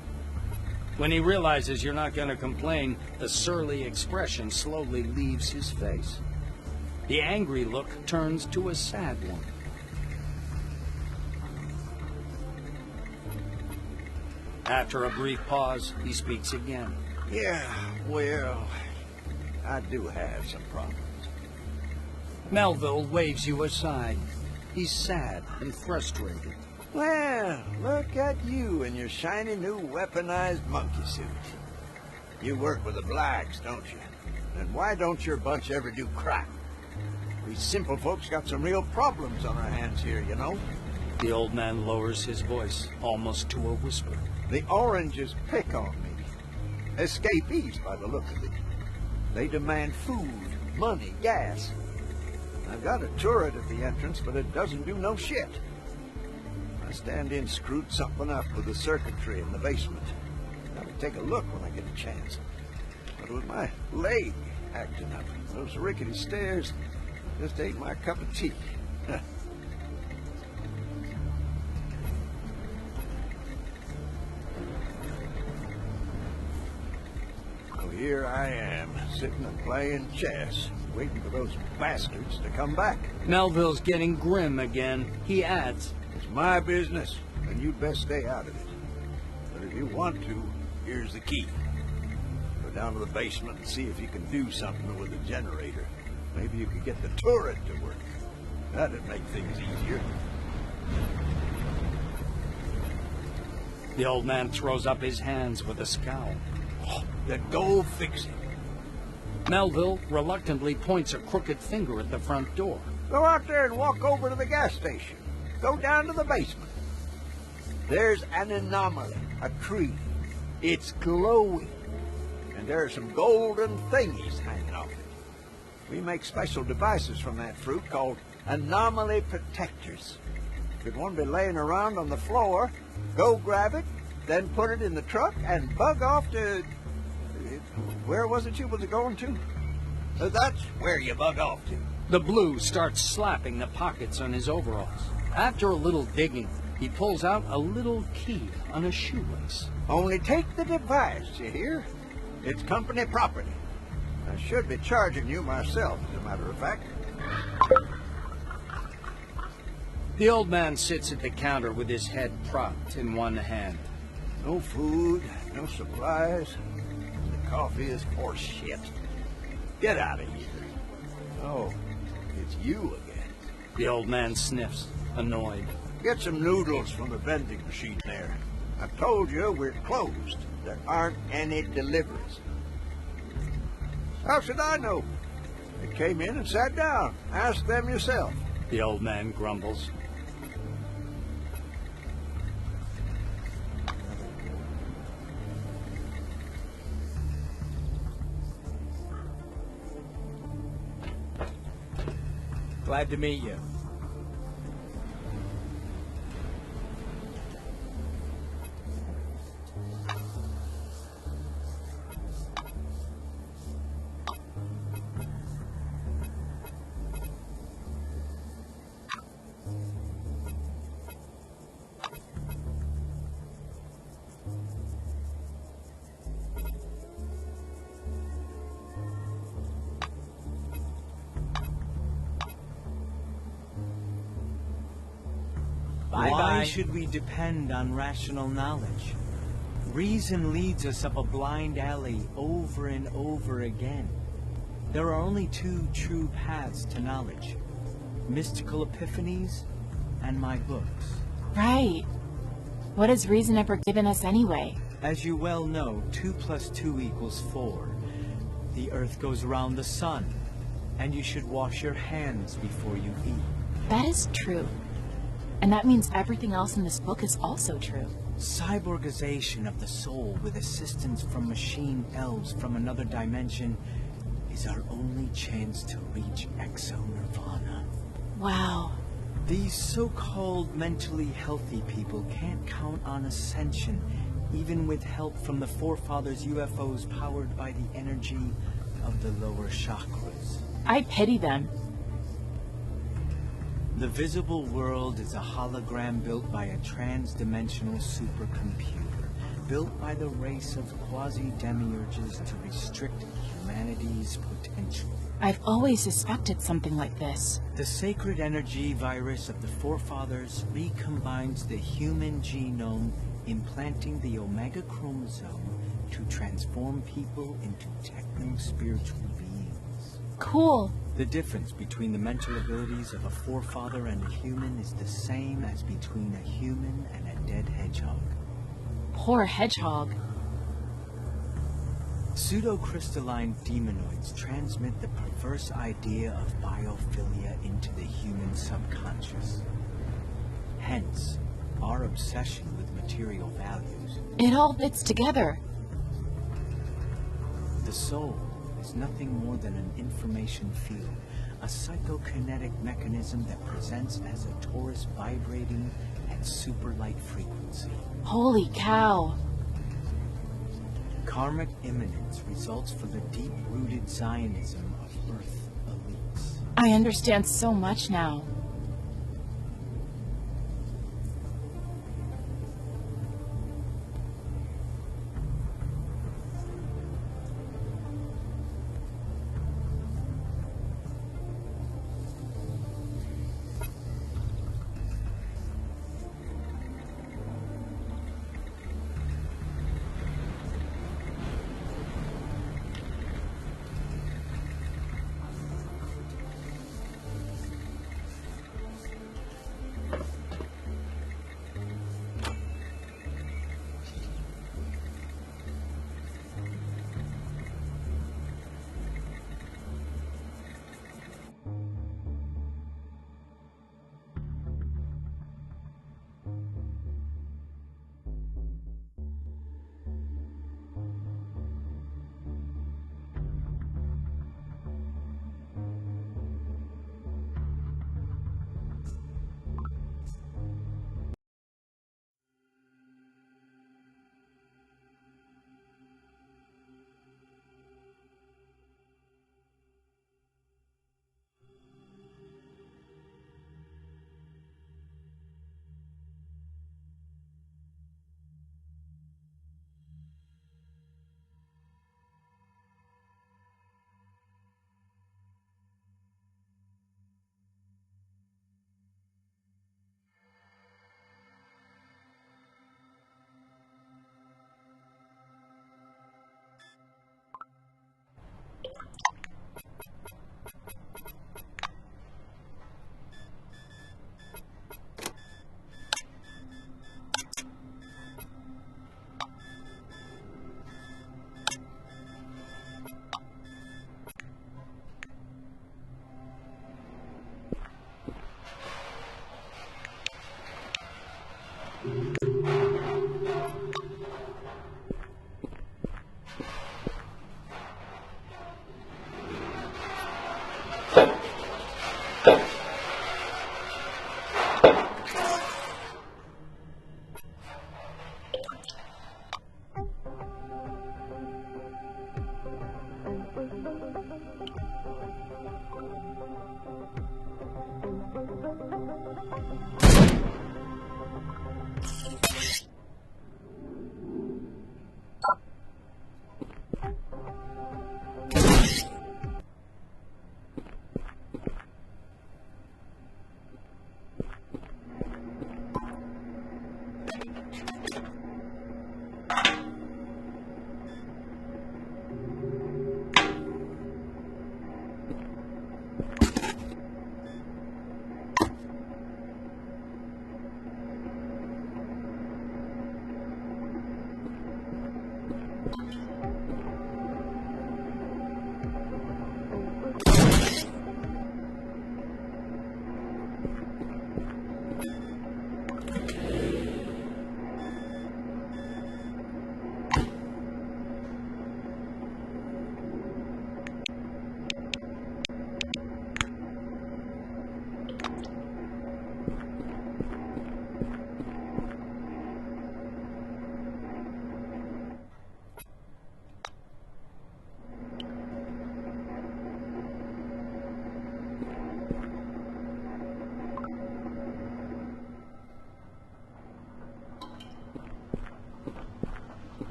When he realizes you're not going to complain, the surly expression slowly leaves his face. The angry look turns to a sad one. After a brief pause, he speaks again. Yeah, well, I do have some problems. Melville waves you aside. He's sad and frustrated. Well, look at you in your shiny new weaponized monkey suit. You work with the blacks, don't you? And why don't your bunch ever do crap? We simple folks got some real problems on our hands here, you know? The old man lowers his voice, almost to a whisper. The oranges pick on me. Escapees, by the look of it. They demand food, money, gas. I've got a turret at the entrance, but it doesn't do no shit. I stand in, screwed something up with the circuitry in the basement. Gotta take a look when I get a chance. But with my leg acting up, those rickety stairs just ain't my cup of tea. So here I am, sitting and playing chess, waiting for those bastards to come back. Melville's getting grim again. He adds, It's my business, and you'd best stay out of it. But if you want to, here's the key. Go down to the basement and see if you can do something with the generator. Maybe you could get the turret to work. That'd make things easier. The old man throws up his hands with a scowl. Then go fix it. Melville reluctantly points a crooked finger at the front door. Go out there and walk over to the gas station. Go down to the basement. There's an anomaly, a tree. It's glowing. And there are some golden thingies hanging off it. We make special devices from that fruit called anomaly protectors. Should one be laying around on the floor, go grab it, then put it in the truck and bug off to... Where was it you was going to? That's where you bug off to. The blue starts slapping the pockets on his overalls. After a little digging, he pulls out a little key on a shoelace. Only take the device, you hear? It's company property. I should be charging you myself, as a matter of fact. The old man sits at the counter with his head propped in one hand. No food, no supplies. The coffee is horse shit. Get out of here. Oh, it's you again. The old man sniffs, annoyed. Get some noodles from the vending machine there. I told you we're closed. There aren't any deliveries. How should I know? They came in and sat down. Ask them yourself. The old man grumbles. Glad to meet you. Why should we depend on rational knowledge? Reason leads us up a blind alley over and over again. There are only two true paths to knowledge. Mystical epiphanies and my books. Right. What has reason ever given us anyway? As you well know, 2 + 2 = 4. The Earth goes around the sun, and you should wash your hands before you eat. That is true. And that means everything else in this book is also true. Cyborgization of the soul with assistance from machine elves from another dimension is our only chance to reach exo-nirvana. Wow. These so-called mentally healthy people can't count on ascension, even with help from the forefathers' UFOs powered by the energy of the lower chakras. I pity them. The visible world is a hologram built by a trans-dimensional supercomputer, built by the race of quasi-demiurges to restrict humanity's potential. I've always suspected something like this. The sacred energy virus of the forefathers recombines the human genome, implanting the Omega chromosome to transform people into techno-spiritual beings. Cool. The difference between the mental abilities of a forefather and a human is the same as between a human and a dead hedgehog. Poor hedgehog. Pseudocrystalline demonoids transmit the perverse idea of biophilia into the human subconscious. Hence, our obsession with material values. It all fits together. The soul is nothing more than an information field, a psychokinetic mechanism that presents as a torus vibrating at super-light frequency. Holy cow. Karmic imminence results from the deep-rooted Zionism of Earth elites. I understand so much now.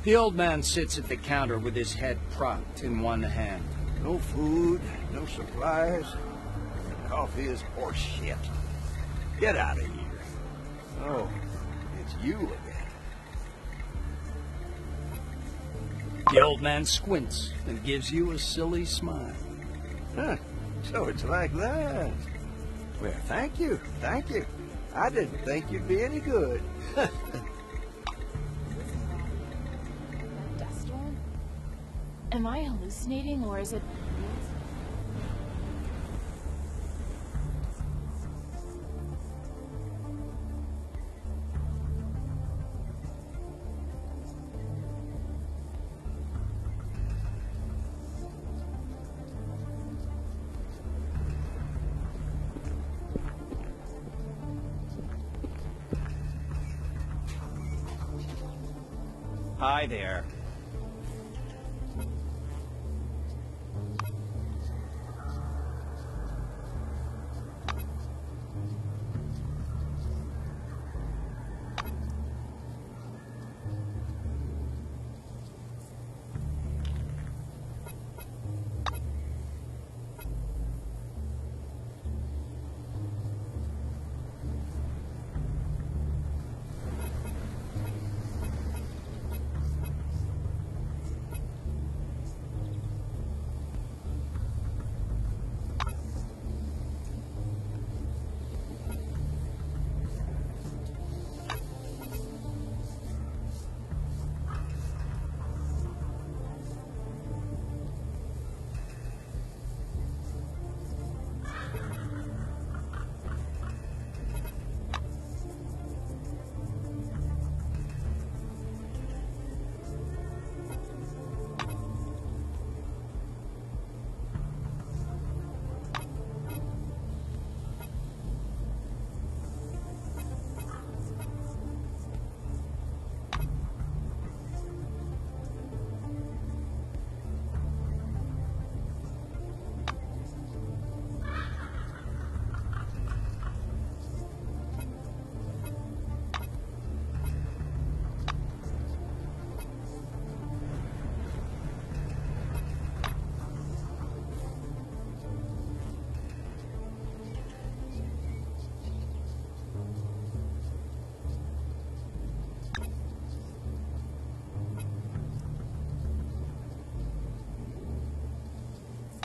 The old man sits at the counter with his head propped in one hand. No food, no supplies. Coffee is horse shit. Get out of here. Oh, it's you again. The old man squints and gives you a silly smile. Huh, so it's like that. Well, thank you, thank you. I didn't think you'd be any good. Dust storm? Am I hallucinating, or is it... Hi there.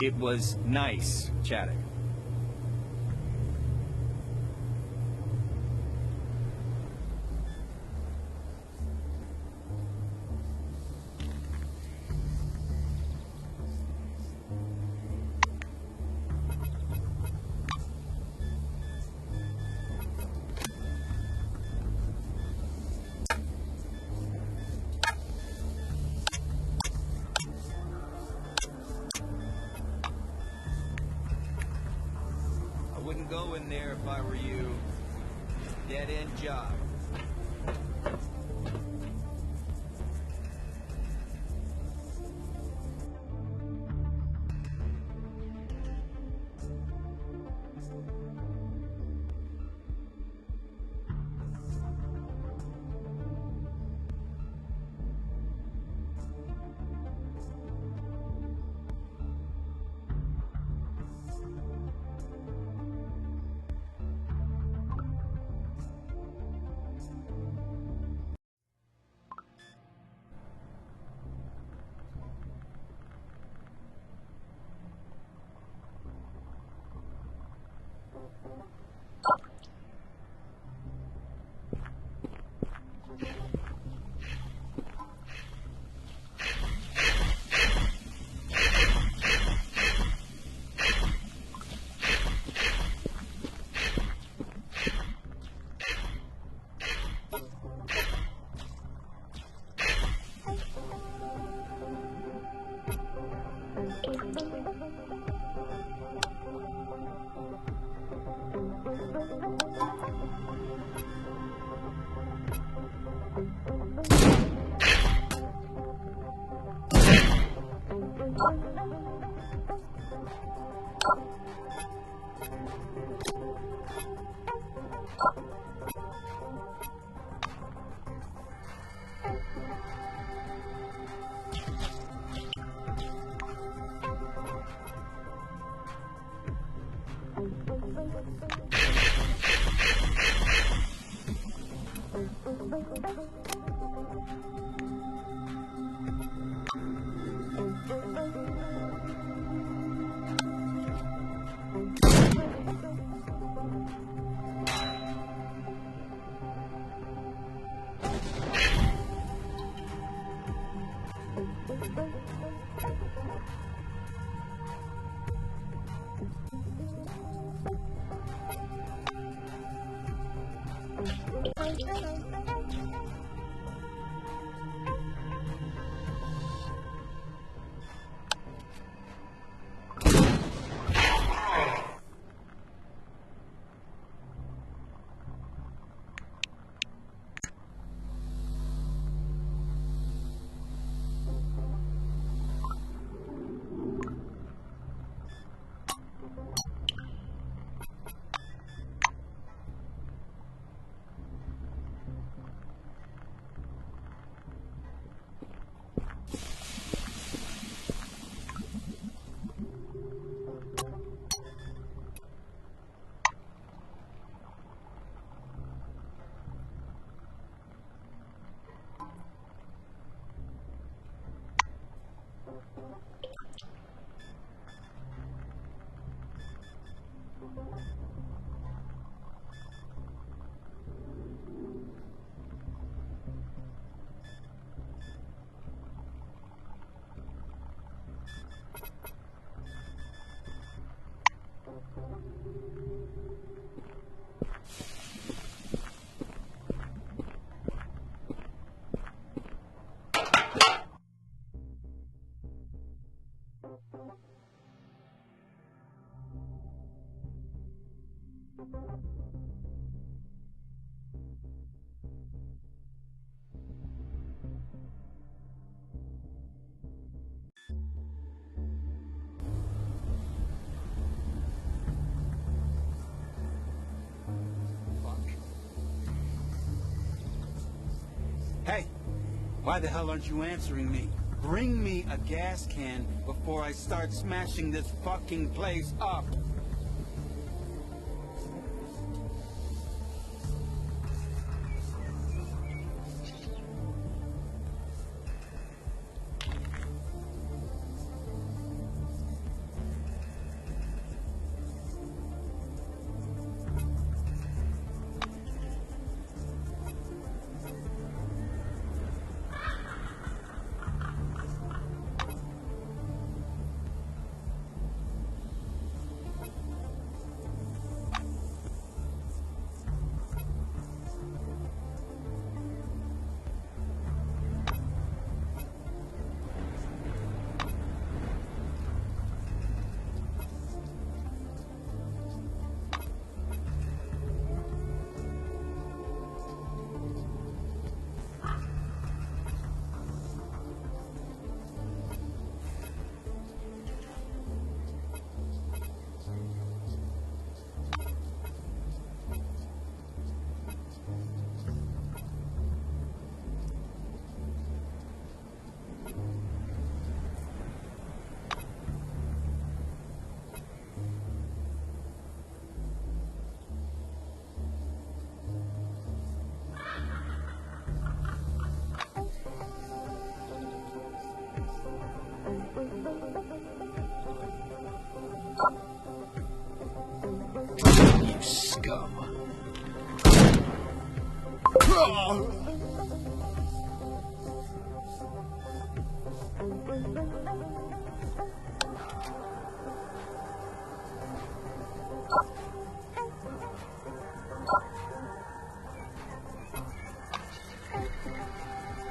It was nice chatting. Wouldn't go in there if I were you. Dead-end job. Hey, why the hell aren't you answering me? Bring me a gas can before I start smashing this fucking place up. You scum.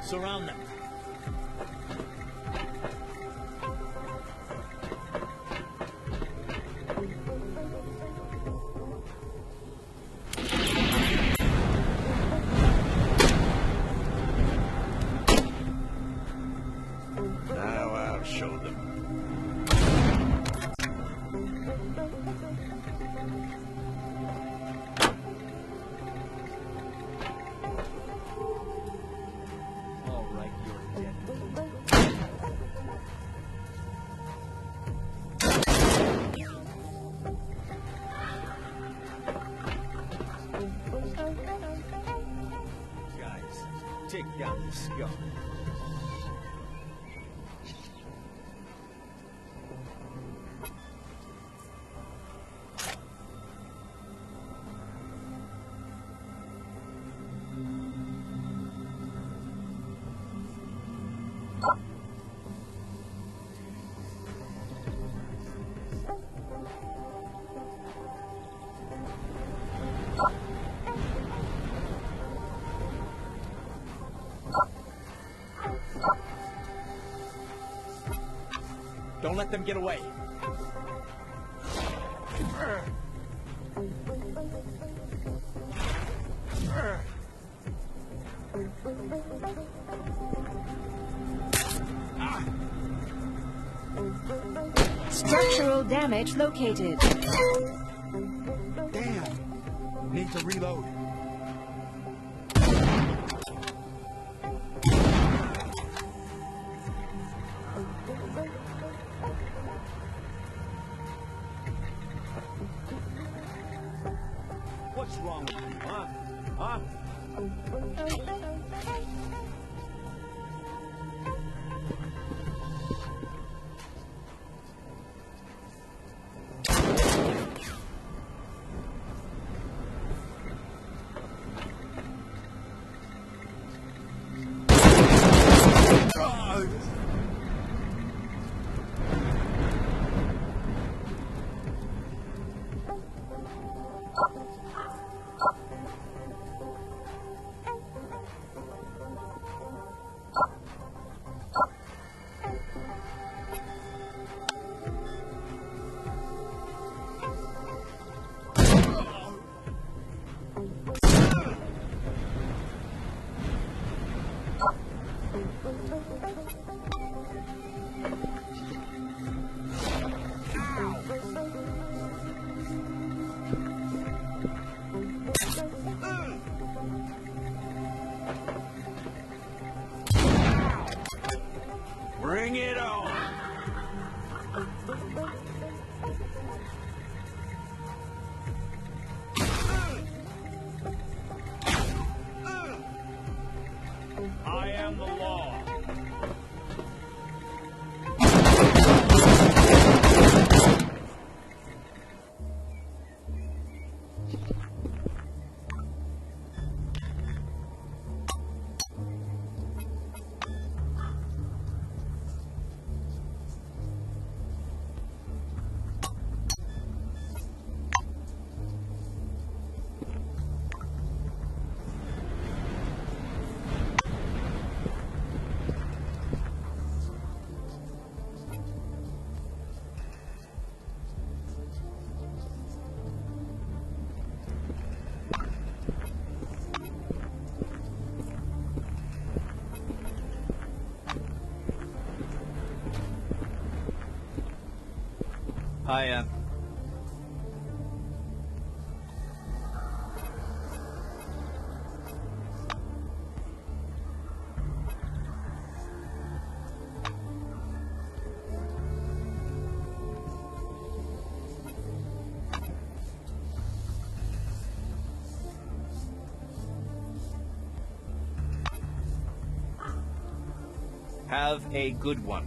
Surround them. Now I'll show them. All right, you're dead. Guys, take down the scum. Don't let them get away. Structural damage located. Damn. Need to reload. What's wrong with you, huh? Huh? Bring it on. I am the law. I, have a good one.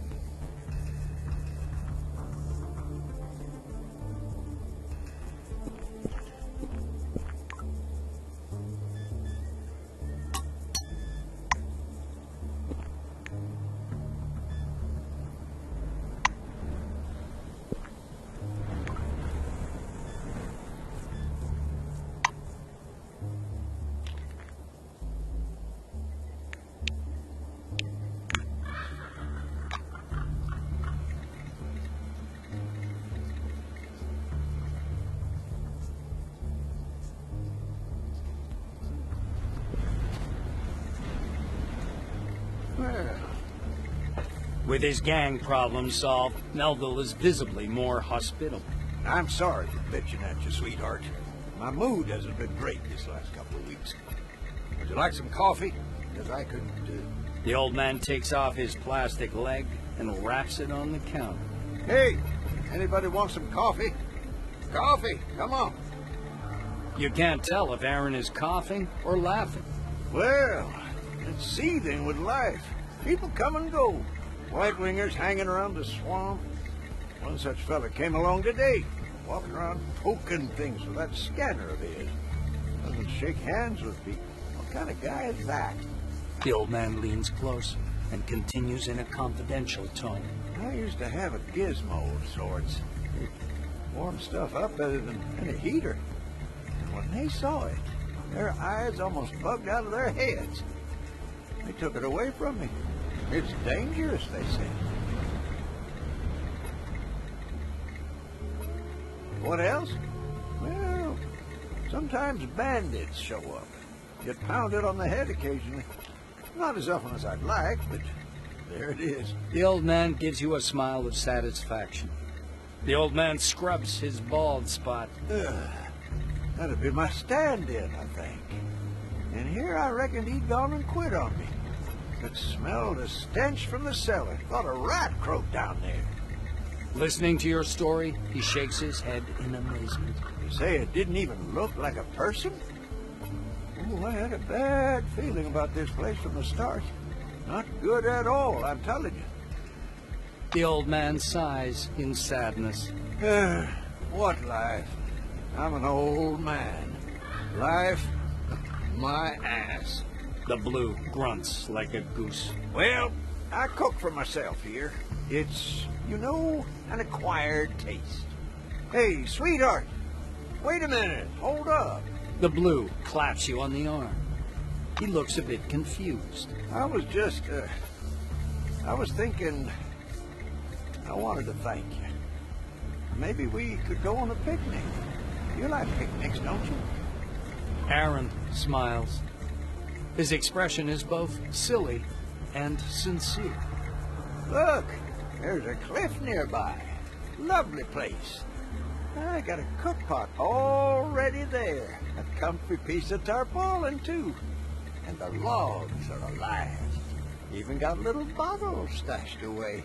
With his gang problem solved, Melville is visibly more hospitable. I'm sorry for bitching at you, sweetheart. My mood hasn't been great this last couple of weeks. Would you like some coffee? Because I couldn't The old man takes off his plastic leg and wraps it on the counter. Hey, anybody want some coffee? Coffee, come on. You can't tell if Aaron is coughing or laughing. Well, it's seething with life. People come and go. White wingers hanging around the swamp. One such fella came along today, walking around poking things with that scanner of his. Doesn't shake hands with people. What kind of guy is that? The old man leans closer and continues in a confidential tone. I used to have a gizmo of sorts. It warmed stuff up better than any heater. And when they saw it, their eyes almost bugged out of their heads. They took it away from me. It's dangerous, they say. What else? Well, sometimes bandits show up. Get pounded on the head occasionally. Not as often as I'd like, but there it is. The old man gives you a smile of satisfaction. The old man scrubs his bald spot. That'd be my stand-in, I think. And here I reckoned he'd gone and quit on me. Could smell the stench from the cellar. Thought a rat croaked down there. Listening to your story, he shakes his head in amazement. You say it didn't even look like a person? Oh, I had a bad feeling about this place from the start. Not good at all, I'm telling you. The old man sighs in sadness. What life? I'm an old man. Life, my ass. The blue grunts like a goose. Well, I cook for myself here. It's, you know, an acquired taste. Hey, sweetheart, wait a minute. Hold up. The blue claps you on the arm. He looks a bit confused. I was just, I was thinking, I wanted to thank you. Maybe we could go on a picnic. You like picnics, don't you? Aaron smiles. His expression is both silly and sincere. Look, there's a cliff nearby. Lovely place. I got a cook pot already there. A comfy piece of tarpaulin, too. And the logs are alive. Even got a little bottle stashed away.